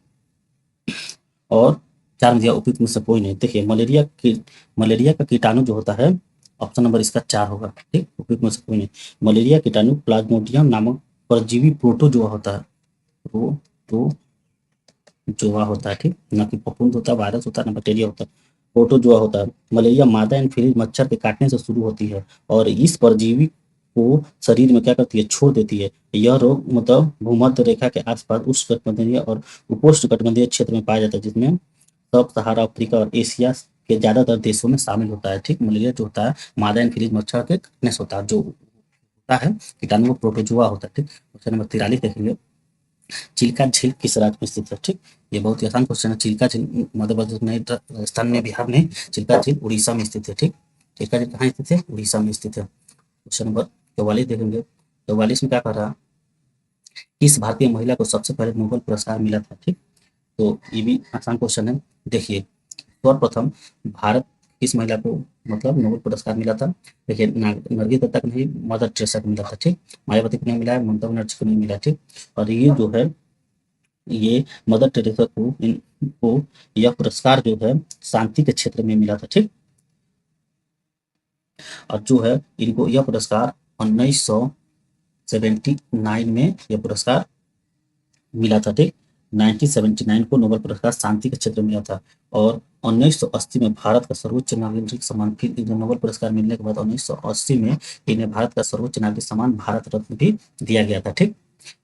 और 4 में दिया उपयुक्त में से कोई नहीं। देखिए, मलेरिया का कीटाणु जो होता है, ऑप्शन नंबर इसका 4 होगा, ठीक। उपयुक्त में से कोई नहीं। मलेरिया कीटाणु प्लाज्मोडियम नामक परजीवी प्रोटोजोआ होता है, प्रोटोजोआ होता है, ठीक। ना कि फफूंद होता है, वायरस होता है, ना बैक्टीरिया होता है, प्रोटोजोआ होता है। मलेरिया मादा एनफिलीज मच्छर के काटने से शुरू होती है और इस परजीवी को शरीर में क्या करती है, छोड़ देती है। यह रोग मतलब भूमध्य रेखा के आसपास उष्णकटिबंधीय और उपोष्णकटिबंधीय क्षेत्र में पाया जाता है, जिसमें सब सहारा अफ्रीका और एशिया के ज्यादातर देशों में शामिल होता है, ठीक। मलेरिया जो होता है मादा एनफिलीज मच्छर के काटने से होता है, जो होता है कीटाणु वो प्रोटोजोआ होता है, ठीक। क्वेश्चन नंबर 43 देखेंगे, चिल्का झील किस राज्य में स्थित है, ठीक। ये बहुत ही आसान क्वेश्चन है। चिल्का झील मध्य प्रदेश में, राजस्थान में, बिहार में। चिल्का झील उड़ीसा में स्थित है, ठीक। चिल्का झील कहाँ स्थित है, उड़ीसा में स्थित है। क्वेश्चन नंबर 44 देखेंगे, 44 में क्या कर रहा, किस भारतीय महिला को सबसे पहले नोबेल पुरस्कार मिला था, ठीक। तो ये भी आसान क्वेश्चन है। देखिए, सर्वप्रथम भारत किस महिला को मतलब नोबेल पुरस्कार मिला था, देखिए नरगिस दत्ता को नहीं, मदर टेरेसा को मिला था, ठीक। मायावती को नहीं मिला है, ममता बनर्जी को नहीं मिला, ठीक। और ये जो है, ये मदर टेरेसा को इनको यह पुरस्कार जो है शांति के क्षेत्र में मिला था, ठीक। और जो है इनको यह पुरस्कार 1979 में यह पुरस्कार मिला था, ठीक। 1979 को नोबेल पुरस्कार शांति के क्षेत्र में मिला था। और 1980 में भारत का सर्वोच्च नागरिक सम्मान, फिर इन्हें नोबेल पुरस्कार मिलने के बाद 1980 में इन्हें भारत का सर्वोच्च नागरिक सम्मान भारत रत्न भी दिया गया था। ठीक,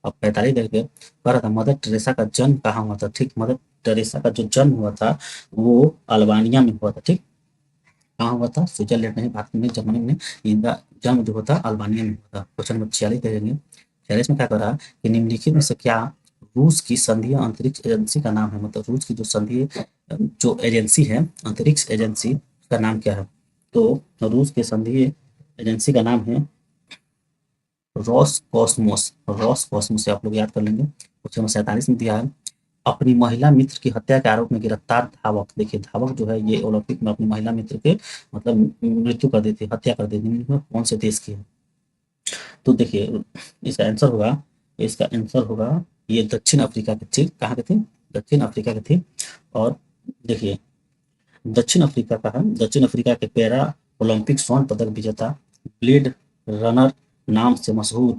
अब 45 देखिए, कह रहा था मदर टेरेसा का जन्म कहाँ हुआ था। ठीक, मदर टेरेसा का जो जन्म हुआ था वो अल्बानिया में हुआ था। ठीक, कहाँ हुआ था, स्विट्जरलैंड नहीं, भारत में, जर्मनी में। इनका जन्म जो होता अल्बानिया में हुआ था। क्वेश्चन नंबर 46 देखेंगे। 46 में क्या कर रहा है कि निम्नलिखित में से क्या रूस की संघीय अंतरिक्ष एजेंसी का नाम है। मतलब रूस की जो संघीय जो एजेंसी है, अंतरिक्ष एजेंसी, का नाम क्या है। तो रूस के संघीय एजेंसी का नाम है रॉस कॉस्मोस। रॉस कॉस्मोस से आप लोग याद कर लेंगे। क्वेश्चन नंबर 47 में दिया है, अपनी महिला मित्र की हत्या के आरोप में गिरफ्तार धावक। देखिए धावक जो है ये ओलंपिक में अपनी महिला मित्र के मतलब मृत्यु कर देती, हत्या कर देती, निम्न में कौन से देश की है। तो देखिए इसका आंसर होगा, इसका आंसर होगा ये दक्षिण अफ्रीका की थी। कहाँ की थी, दक्षिण अफ्रीका की थी। और देखिए दक्षिण अफ्रीका का है, दक्षिण अफ्रीका के पैरा ओलंपिक स्वर्ण पदक विजेता, ब्लेड रनर नाम से मशहूर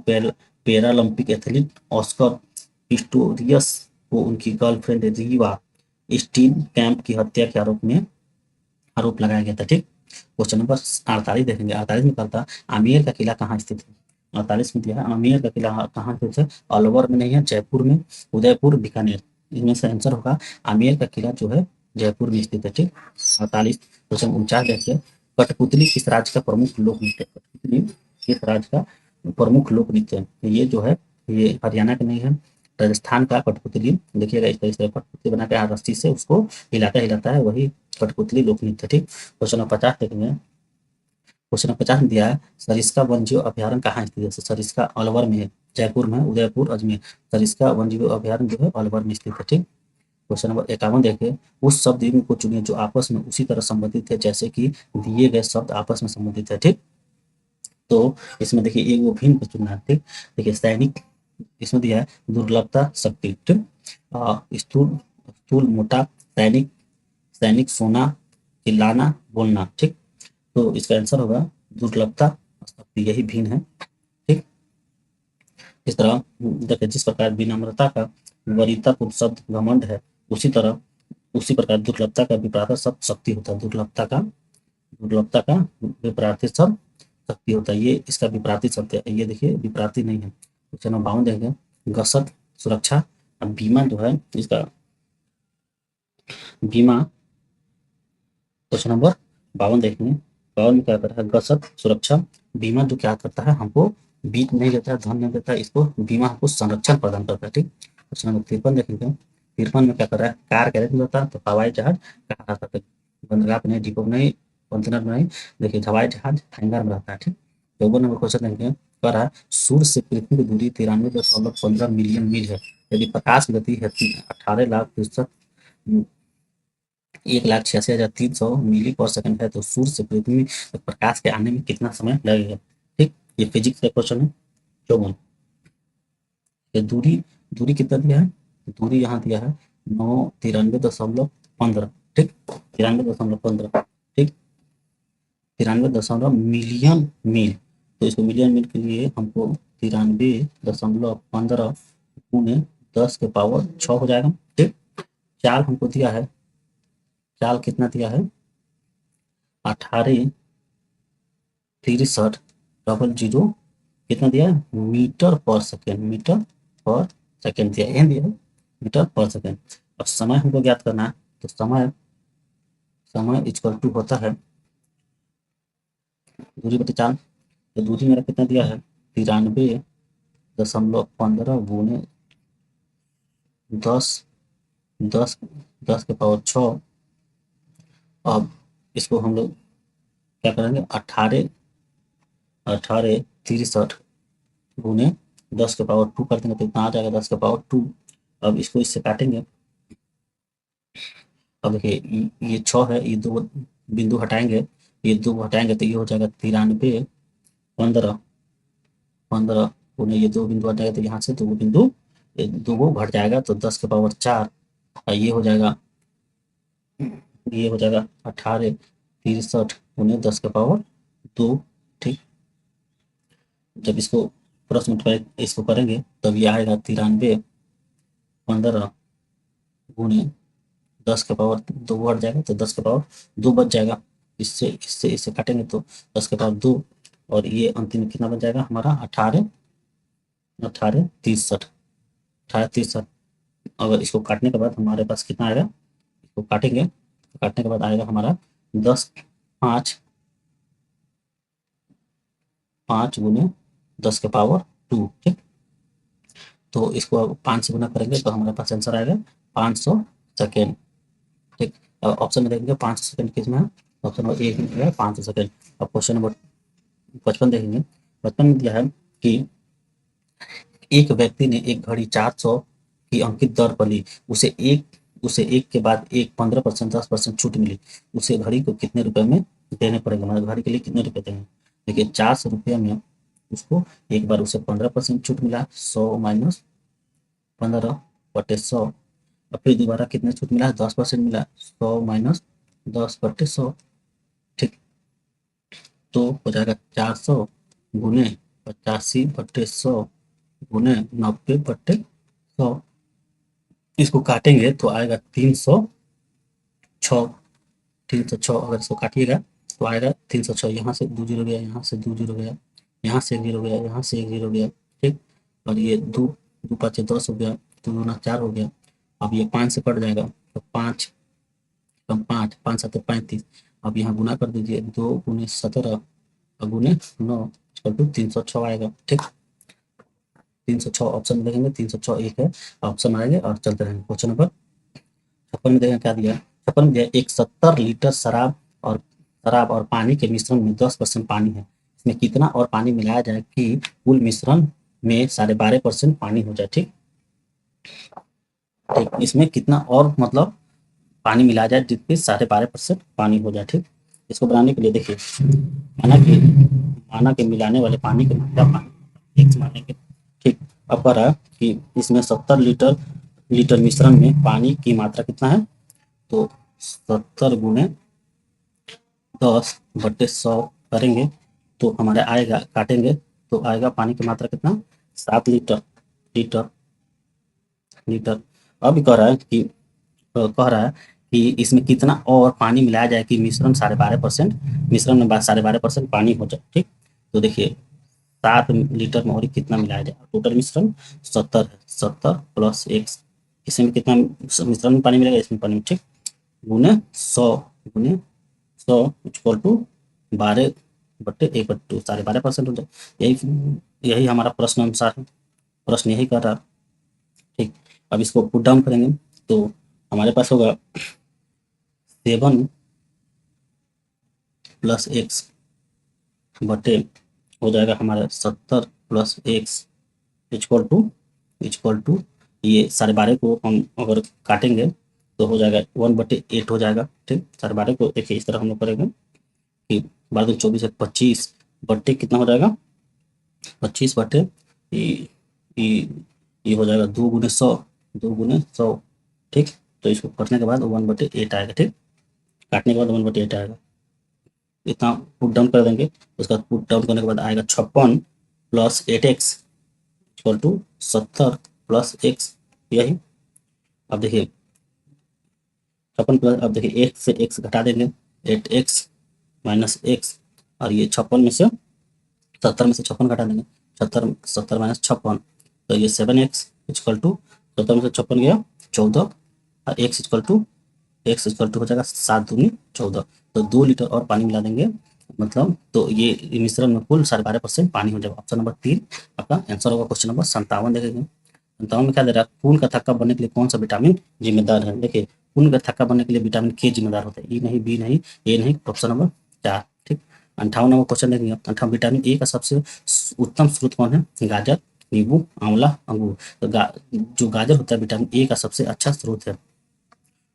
पैरालंपिक एथलीट ऑस्कर पिस्टोरियस को उनकी गर्लफ्रेंड रीवा स्टीन कैंप की हत्या के आरोप लगाया गया था। ठीक, क्वेश्चन नंबर 48 देखेंगे। 48 में कहता आमेर का किला कहाँ स्थित है। 48 में दिया है आमेर का किला कहाँ स्थित है। अलवर में नहीं है, जयपुर में, उदयपुर, बीकानेर। इनमें से आंसर होगा आमेर का किला जो है जयपुर में स्थित है। ठीक, 48। क्वेश्चन 49 देखिए, कठपुतली किस राज्य का प्रमुख लोक नृत्य है। कठपुतली किस राज्य का प्रमुख लोक नृत्य है। ये जो है ये हरियाणा का नहीं है, राजस्थान का कठपुतली। देखिएगा इस तरह से कठपुतली बना के रस्सी से उसको हिलाता हिलाता है, वही कठपुतली लोक नृत्य। ठीक, क्वेश्चन नंबर 50 देखेंगे। क्वेश्चन नंबर 50 में दिया है सरिस्का वन्यजीव अभ्यारण्य कहाँ स्थित है। सरिस्का अलवर में है, जयपुर में, उदयपुर, अजमेर। सरिस्का वन्यजीव अभ्यारण्य जो है अलवर में स्थित है। ठीक, क्वेश्चन नंबर 51 देखिए, उस शब्द युग्म को चुनिए जो आपस में उसी तरह संबंधित है जैसे कि दिए गए शब्द आपस में संबंधित है। ठीक, तो इसमें देखिए एक वो भिन्न को चुनना है। ठीक, देखिए सैनिक, इसमें दिया है दुर्लभता शक्ति। ठीक, स्थूल स्थूल मोटा, सैनिक, सैनिक सोना, चिल्लाना, बोलना। ठीक, तो इसका आंसर होगा दुर्लभता शक्ति, यही भिन्न है। ठीक, इस तरह देखिए जिस प्रकार विनम्रता का वरीयतापूर्ण शब्द घमंड है, उसी प्रकार दुर्लभता का विपरीत शब्द शक्ति होता है। दुर्लभता का विपरीत शब्द शक्ति होता है। ये इसका विपरीत शब्द है, ये देखिए विपरीत नहीं है। क्वेश्चन नंबर 52 देखेंगे, गसत सुरक्षा। अब बीमा जो है इसका बीमा, क्वेश्चन नंबर 52 देखेंगे। 52 में क्या करता है, गसत सुरक्षा। बीमा जो क्या करता है, हमको बीत नहीं देता है, धन नहीं देता है, इसको बीमा हमको संरक्षण प्रदान करता है। ठीक, क्वेश्चन नंबर 53 देखेंगे। 53 में क्या कर रहा है, कार गैरेज में होता है तो हवाई जहाज कहाँ रहता है। बंदरगाह में नहीं, डिपो में नहीं, कंटेनर में नहीं। देखिए हवाई जहाज हैंगर में रहता है। ठीक, 54 नंबर क्वेश्चन देखेंगे, कह रहा है सूर्य से पृथ्वी की दूरी 93.15 मिलियन मील है। यदि प्रकाश की गति है 18 लाख 1,86,300 मिली पर सेकंड है तो सूर्य से पृथ्वी तक प्रकाश के आने में कितना समय लगेगा। ठीक, ये फिजिक्स का क्वेश्चन है। चौवन, ये दूरी दूरी कितना दिया है, दूरी यहाँ दिया है 993.15। ठीक, 93.15। ठीक, 93 मिलियन मील। तो इसको मिलियन मील के लिए हमको 93.15 गुने 10 के पावर 6 हो जाएगा। ठीक, चाल हमको दिया है, चाल कितना दिया है 18,63,00 कितना दिया है मीटर पर सेकेंड, मीटर पर सेकेंड दिया है, दिया है मीटर पर सेकेंड। अब समय हमको ज्ञात करना है, तो समय समय इक्वल टू होता है दूरी बटे चाल। तो दूरी मेरा कितना दिया है 93.15 गुने 10 10 10 के पावर 6। अब इसको हम लोग क्या करेंगे 18,63 गुने 10 के पावर 2 कर देंगे तो इतना आ जाएगा 10 के पावर 2। अब इसको इससे काटेंगे। अब देखिए ये 6 है, ये दो बिंदु हटाएंगे, ये दो हटाएंगे तो ये हो जाएगा 93.15 गुने ये दो बिंदु हटाएगा तो यहाँ से दो बिंदु, दो वो घट जाएगा तो 10 के पावर 4। और ये हो जाएगा 18,63 गुने 10 के पावर 2। ठीक, जब इसको क्रॉस मल्टीप्लाई इसको करेंगे तब ये आएगा 93.15 गुने 10 के पावर 2 हट जाएगा तो 10 के पावर 2 बच जाएगा। इससे इससे इसे काटेंगे तो 10 के पावर 2 और ये अंतिम में कितना बच जाएगा हमारा 18 18 63 18 63। अगर इसको काटने के बाद हमारे पास कितना आएगा, इसको काटेंगे तो काटने के बाद आएगा हमारा 10 5 5 गुने 10 के पावर 2। ठीक, तो इसको अब 5 से गुना करेंगे तो हमारे पास आंसर आएगा 500 सेकेंड। ठीक, अब ऑप्शन में देखेंगे 500 सेकेंड किस में है, ऑप्शन नंबर ए में है 500 सेकेंड। अब क्वेश्चन नंबर 55 देखेंगे। 55 में दिया है कि एक व्यक्ति ने एक घड़ी 400 की अंकित दर पर ली, उसे एक के बाद एक 15% 10% छूट मिली, उसे घड़ी को कितने रुपए में देने पड़ेंगे, मतलब घड़ी के लिए कितने रुपए देंगे। देखिए 400 रुपये में उसको एक बार उसे 15% छूट मिला, 100 माइनस 15/100। और फिर दोबारा कितने छूट मिला, 10% मिला, 100 माइनस 10/100। ठीक, तो हो जाएगा 400 गुने 85/100 गुने 90/100। इसको काटेंगे तो आएगा 306। 306 अगर इसको काटिएगा तो आएगा 306। यहाँ से 2 जीरो गया, यहाँ से 2 जीरो गया, यहाँ से 1 जीरो गया, यहाँ से 1 जीरो गया। ठीक, और ये 2 2 5 10 हो गया, 2 दूना 4 हो गया। अब ये 5 से कट जाएगा तो 5 कम 5 5 7 35। अब यहाँ गुना कर दीजिए, 2 गुने 17 और गुने 9 इक्वल टू 306 आएगा। ठीक, 306 ऑप्शन में देखेंगे, 306 एक है ऑप्शन आएंगे और चलते रहेंगे। क्वेश्चन नंबर 56 में देखेंगे क्या दिया है। 56 में दिया है, एक 70 लीटर शराब और पानी के मिश्रण में 10% पानी है, इसमें कितना और पानी मिलाया जाए कि कुल मिश्रण में 12.5% पानी हो जाए। ठीक, ठीक, इसमें कितना और मतलब पानी मिलाया जाए जिसमें 12.5% पानी हो जाए। ठीक, इसको बनाने के लिए देखिए, माना कि मिलाने वाले पानी की मात्रा पानी x मानेंगे। ठीक, अब कह रहा है कि इसमें 70 लीटर मिश्रण में पानी की मात्रा कितना है, तो 70 गुने 10/100 करेंगे तो हमारे आएगा, काटेंगे तो आएगा पानी की मात्रा कितना, 7 लीटर। Litre litre. अब कह रहा है कि इसमें कितना और पानी मिलाया जाए कि मिश्रण 12.5% मिश्रण में 12.5% पानी हो जाए। ठीक, तो देखिए 7 लीटर में और कितना मिलाया जाए, टोटल मिश्रण 70 है, 70 प्लस x, इसमें कितना मिश्रण में पानी मिलेगा, इसमें पानी। ठीक, गुने 100 इक्वल टू 12/1/2 12.5% हो जाए। यही यही हमारा प्रश्न अनुसार है, प्रश्न यही कर रहा है। ठीक, अब इसको पुट डाउन करेंगे तो हमारे पास होगा 7 प्लस x बटे हो जाएगा हमारा 70 प्लस x इक्वल टू ये 12.5 को हम अगर काटेंगे तो हो जाएगा 1/8 हो जाएगा। ठीक, 12.5 को देखिए इस तरह हम लोग करेंगे कि 12 दूनी 24 है, 25 बट्टे कितना हो जाएगा, 25 बट्टे ये ये हो जाएगा 2 गुने 100, 2 गुने 100। ठीक, तो इसको करने के बाद 1/8 आएगा। ठीक, काटने के बाद 1/8 आएगा, इतना पुट डाउन कर देंगे। उसके बाद पुट डाउन करने के बाद आएगा 56 plus 8x equal to 70 plus x। यही अब देखिए 56 प्लस, अब देखिए 1 से x घटा देंगे, 8x माइनस x, और ये 56 में से 70 में से 56 घटा देंगे, 70 माइनस 56 तो ये 7x इक्वल टू 70 में से 56 गया 14 और x इक्वल टू हो जाएगा 7 दूनी 14। तो 2 लीटर और पानी मिला देंगे, मतलब तो ये मिश्रण में कुल 12.5% पानी हो जाएगा। ऑप्शन नंबर 3 आपका आंसर होगा। क्वेश्चन नंबर 57 देखेंगे। 57 में क्या दे रहा है, खून का थक्का बनने के लिए कौन सा विटामिन जिम्मेदार है। देखिए खून का थक्का बनने के लिए विटामिन के जिम्मेदार होता है, ई नहीं, बी नहीं, ए नहीं, ऑप्शन नंबर 4। ठीक, 58 नंबर क्वेश्चन देखेंगे। 58 विटामिन ए का सबसे उत्तम स्रोत कौन है, गाजर, नींबू, आंवला, अंगूर। तो जो गाजर होता है विटामिन ए का सबसे अच्छा स्रोत है।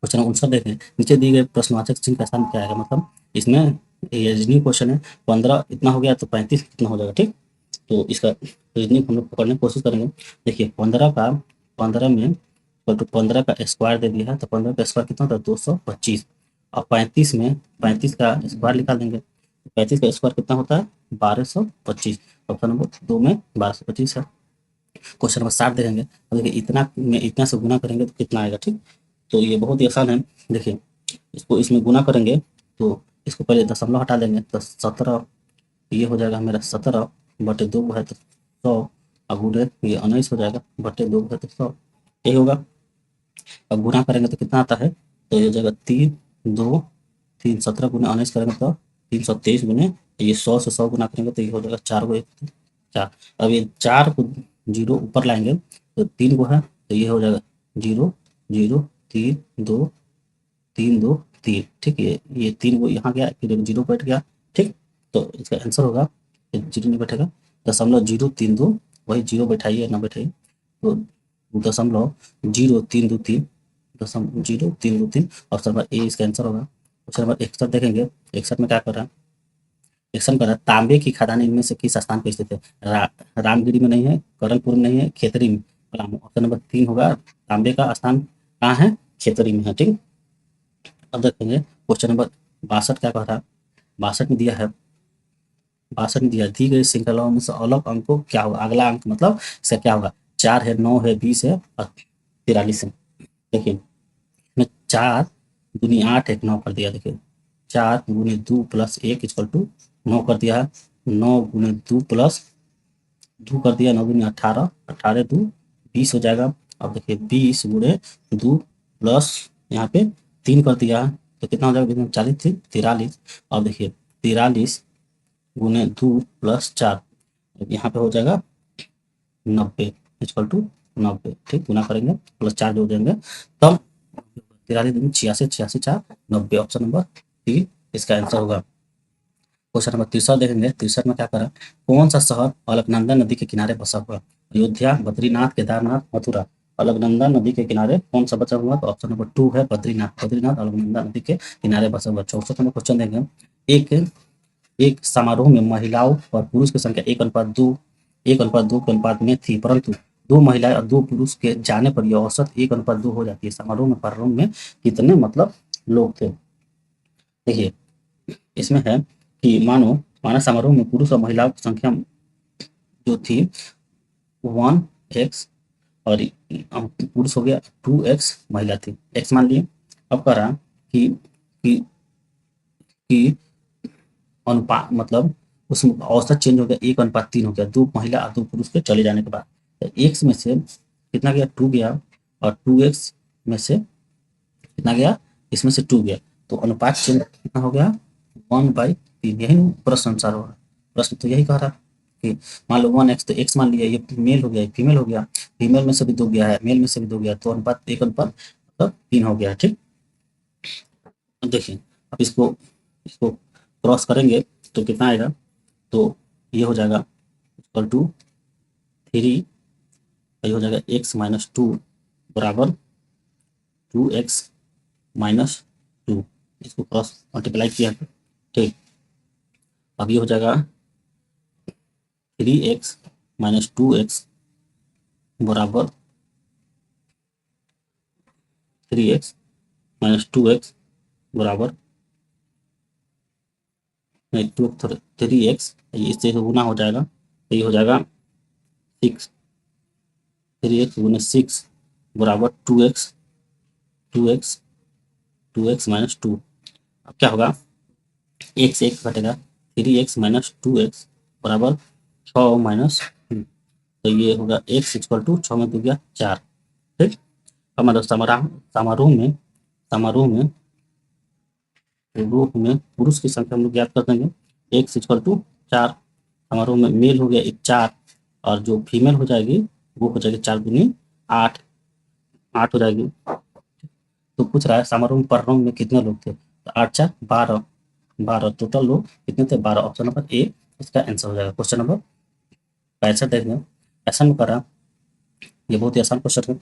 क्वेश्चन 59 देखें, नीचे दिए गए प्रश्नवाचक चिन्ह का स्थान क्या आएगा, मतलब इसमें ये रीजनिंग क्वेश्चन है। 15 इतना हो गया तो 35 कितना हो जाएगा। ठीक, तो इसका रीजनिंग हम लोग पकड़ने की कोशिश करेंगे। देखिए 15 में तो 15 का स्क्वायर दे दिया है, तो 15 का स्क्वायर कितना होता है 225, और 35 में 35 का स्क्वायर निकाल देंगे, 35 का स्क्वायर कितना होता है 1225। ऑप्शन नंबर 2 में 1225 है। क्वेश्चन नंबर 60 देखेंगे, तो देखिए इतना में इतना से गुना करेंगे तो कितना आएगा। ठीक, तो ये बहुत ही आसान है। देखिए, इसको इसमें गुना करेंगे तो इसको पहले दशमलव हटा देंगे तो 17, ये हो जाएगा मेरा 17 बटे 2 है तो 100, और गुणे ये 19 हो जाएगा बटे 2 है तो 100, यही होगा। अब गुना करेंगे तो कितना आता है, तो ये हो जाएगा 3 2 3, 17 गुना 19 करेंगे तो 323 गुने, ये 100 से 100 गुना करेंगे तो ये हो जाएगा 4 को 1 4। अब ये 4 को 0 ऊपर लाएंगे तो 3 को है तो ये हो जाएगा 0 0 3 2 3 2 3, ठीक है। ये 3 को यहाँ गया फिर 0 बैठ गया, ठीक। तो इसका आंसर होगा, 0 नहीं बैठेगा, 0.032, वही 0 बैठाइए ना बैठाइए, तो 0.0323, 0.0323, ऑप्शन नंबर ए इसका आंसर होगा। क्वेश्चन नंबर 61 देखेंगे। 61 में क्या कर रहा है, एक्शन कर रहा है, तांबे की खदान इनमें से किस स्थान पर स्थित है। रामगिरी में नहीं है, करणपुर में नहीं है, खेतरी में। ऑप्शन नंबर 3 होगा, तांबे का स्थान कहाँ है, खेतरी में है, ठीक। अब देखेंगे क्वेश्चन नंबर 62 क्या कह रहा है। 62 में दिया है, 62 में दिया दी गई श्रृंखलाओं में से अलग अंक को क्या होगा, अगला अंक मतलब इसका क्या होगा, 4 है, 9 है, 20 है और 43 है। देखिए इसमें 4 दूनी 8 एक 9 कर दिया। देखिए 4 गुने 2 प्लस 1 इक्वल टू 9 कर दिया है, 9 गुने 2 प्लस 2 कर दिया, 9 दूनी 18, 18 2 20 हो जाएगा। अब देखिए 20 गुणे 2 प्लस यहाँ पे 3 कर दिया है तो कितना हो जाएगा, 40 थी 43। अब देखिए 43 गुने 2 प्लस 4, यहाँ पे हो जाएगा 90 इक्वल टू 90, ठीक। गुना करेंगे प्लस 4 जोड़ देंगे तब 43 दूनी 86, 86 4 90, ऑप्शन नंबर 3 इसका आंसर होगा। क्वेश्चन नंबर 63 देखेंगे। 63 में क्या करा, कौन सा शहर अलकनंदा नदी के किनारे बसा हुआ, अयोध्या, बद्रीनाथ, केदारनाथ, मथुरा। अलकनंदा नदी के किनारे कौन सा बचा हुआ, तो ऑप्शन नंबर 2 है बद्रीनाथ। बद्रीनाथ अलकनंदा नदी के किनारे बसा हुआ। 64 नंबर क्वेश्चन देंगे। एक एक समारोह में महिलाओं और पुरुष की संख्या 1:2 1:2 के अनुपात में थी, परंतु 2 महिलाएं और 2 पुरुष के जाने पर यह औसत 1:2 हो जाती है। समारोह में प्रारंभ में कितने मतलब लोग थे। देखिए इसमें है कि मानो समारोह में पुरुष और महिलाओं की संख्या जो थी 1x और पुरुष हो गया, 2x महिला थी, x मान लिए। अब कह रहा कि कि अनुपात मतलब उसमें औसत चेंज हो गया, 1:3 हो गया, 2 महिला और 2 पुरुष के चले जाने के बाद। तो x में से कितना गया, 2 गया, और 2x में से कितना गया, इसमें से 2 गया, तो अनुपात चेंज कितना हो गया, 1/3। यही प्रश्न अनुसार हो रहा है। प्रश्न तो यही कह रहा कि मान लो 1x तो x मान लिया, ये मेल हो गया, ये फीमेल हो गया, फीमेल में से भी 2 गया है, मेल में से भी 2 गया, तो अनुपात 1:3 हो गया, ठीक। अब देखिए अब इसको क्रॉस करेंगे तो कितना आएगा, तो ये हो जाएगा इक्वल टू 3, ये हो जाएगा x-2 बराबर 2x-2, इसको क्रॉस मल्टीप्लाई किया, ठीक। अब ये हो जाएगा 3x-2x बराबर 3x-2x बराबर नहीं 3x, इससे गुना हो जाएगा तो ये हो जाएगा 6, 3x गुने 6 बराबर 2x 2x-2। अब क्या होगा, 1 से 1 घटेगा, 3x-2x बराबर 6-2, तो ये होगा x इक्वल टू 6 में 2 गया 4, ठीक। अब मतलब समारोह में पुरुष की संख्या हम लोग ज्ञात कर देंगे, x इक्वल टू 4, समारोह में मेल हो गया 4, और जो फीमेल हो जाएगी वो हो जाएगी 4 दूनी 8 हो जाएगी। तो पूछ रहा है समारोह में प्रारंभ में कितने लोग थे, तो 8 4 12 टोटल लोग कितने थे, 12, ऑप्शन नंबर ए इसका आंसर हो जाएगा। क्वेश्चन नंबर 65 देखेंगे। ऐसा में करा, ये बहुत ही आसान क्वेश्चन है,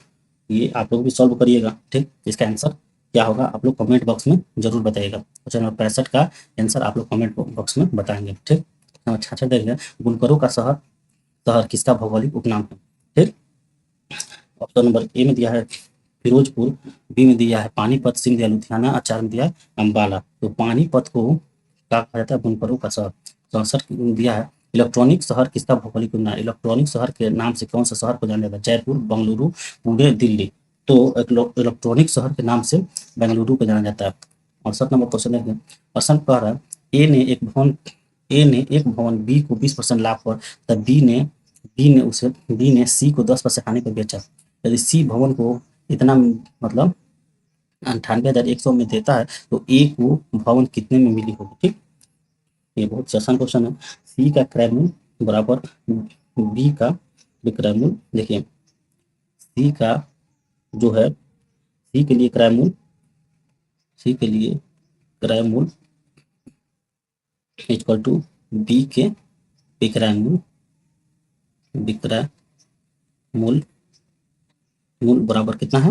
ये आप लोग भी सॉल्व करिएगा, ठीक। इसका आंसर क्या होगा आप लोग कमेंट बॉक्स में जरूर बताइएगा। क्वेश्चन नंबर 65 का आंसर आप लोग कमेंट बॉक्स में बताएंगे, ठीक। नंबर 66 देखेंगे। बुनकरों का शहर किसका भौगोलिक उपनाम है, ठीक। ऑप्शन नंबर ए में दिया है फिरोजपुर, बी में दिया है पानीपत, सी में दिया लुधियाना, और 4 में दिया है अम्बाला। तो पानीपत को क्या कहा जाता है, बुनकरों का शहर। चौसठ दिया है इलेक्ट्रॉनिक शहर किसका भौगोलिक उपनाम, इलेक्ट्रॉनिक शहर के नाम से कौन सा शहर को जाना जाता है, जयपुर, बंगलुरु, पुणे, दिल्ली। तो इलेक्ट्रॉनिक शहर के नाम से बेंगलुरु को जाना जाता है। 68 नंबर क्वेश्चन है। क्वेश्चन कह रहा है ए ने एक भवन बी को 20% लाभ पर तब बी ने सी को 10% हानि पर बेचा। यदि सी भवन को इतना मतलब 98,100 में देता है तो ए को भवन कितने में मिली होगी। ठीक, ये बहुत आसान क्वेश्चन है। सी का क्रय मूल्य बराबर बी का विक्रय मूल्य। देखिए सी का जो है सी के लिए क्रय मूल्य इक्वल टू बी के विक्रय मूल्य बराबर कितना है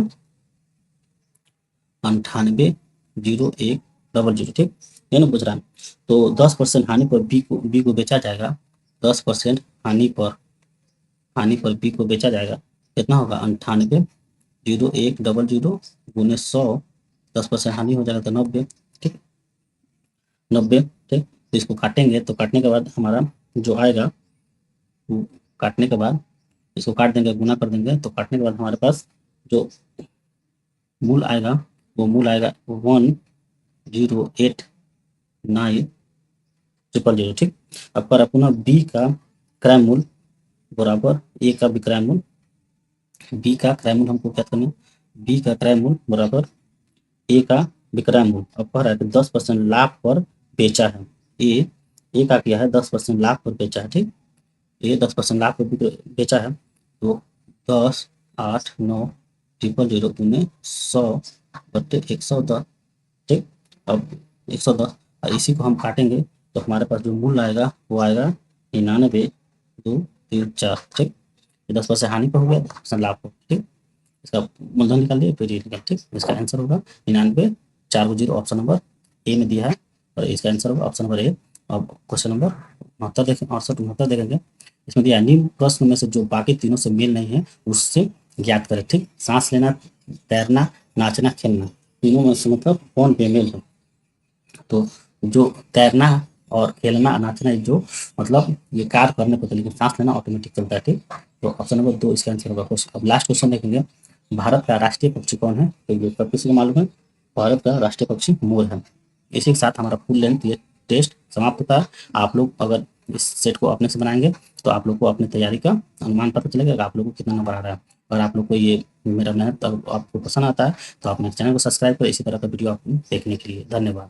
98,0100। ठीक, ये ना बुझ रहा है। तो 10% हानि पर बी को बेचा जाएगा। 10% हानि पर बी को बेचा जाएगा, कितना होगा 98,0100 गुने 100। 10% हानि हो जाएगा तो 90। ठीक, 90। ठीक, तो इसको काटेंगे तो काटने के बाद हमारा जो आएगा, काटने के बाद इसको काट देंगे, गुना कर देंगे तो काटने के बाद हमारे पास जो मूल आएगा वो मूल आएगा 1,089,000। ठीक, अब पर अपना बी का क्रय मूल्य बराबर ए का विक्रय मूल्य। बी का क्रय मूल्य हमको क्या करना है, बी का क्रय मूल्य बराबर ए का विक्रय मूल्य। अब कह रहा है कि 10% लाभ पर बेचा है। ए का क्या है 10% लाभ पर बेचा है। ठीक, ये 10% लाभ पर बेचा है तो 10,8,9,000 गुने 100/110। ठीक, अब 110 और इसी को हम काटेंगे तो हमारे पास जो मूल्य आएगा वो आएगा 99,234। ठीक, 10% हानि पर हो गया, 10% लाभ पर। ठीक, इसका मूलधन निकाल दिया, फिर ये निकाल। ठीक, इसका आंसर होगा 99,420। ऑप्शन नंबर ए में दिया है और इसका आंसर होगा ऑप्शन नंबर ए। अब क्वेश्चन नंबर 69 देखें, 68 देखेंगे। इसमें दिया निम्न प्रश्न में से जो बाकी तीनों से मेल नहीं है उससे ज्ञात करें। ठीक, सांस लेना, तैरना, नाचना, खेलना, तीनों में से मतलब कौन बेमेल है। तो जो तैरना और खेलना नाचना जो मतलब ये कार्य करने को, लेकिन सांस लेना ऑटोमेटिक चलता है। ठीक, तो ऑप्शन नंबर 2 इसका आंसर होगा। अब लास्ट क्वेश्चन देखेंगे। भारत का राष्ट्रीय पक्षी कौन है, तो ये सब किसी को मालूम है, भारत का राष्ट्रीय पक्षी मोर है। इसी के साथ हमारा फुल लेंथ ये टेस्ट समाप्त होता है। आप लोग अगर इस सेट को अपने से बनाएंगे तो आप लोग को अपनी तैयारी का अनुमान पता चलेगा आप लोगों को कितना नंबर आ रहा है। अगर आप लोग को ये मेरा मेहनत आपको पसंद आता है तो आप मेरे चैनल को सब्सक्राइब करें इसी तरह का वीडियो आप देखने के लिए। धन्यवाद।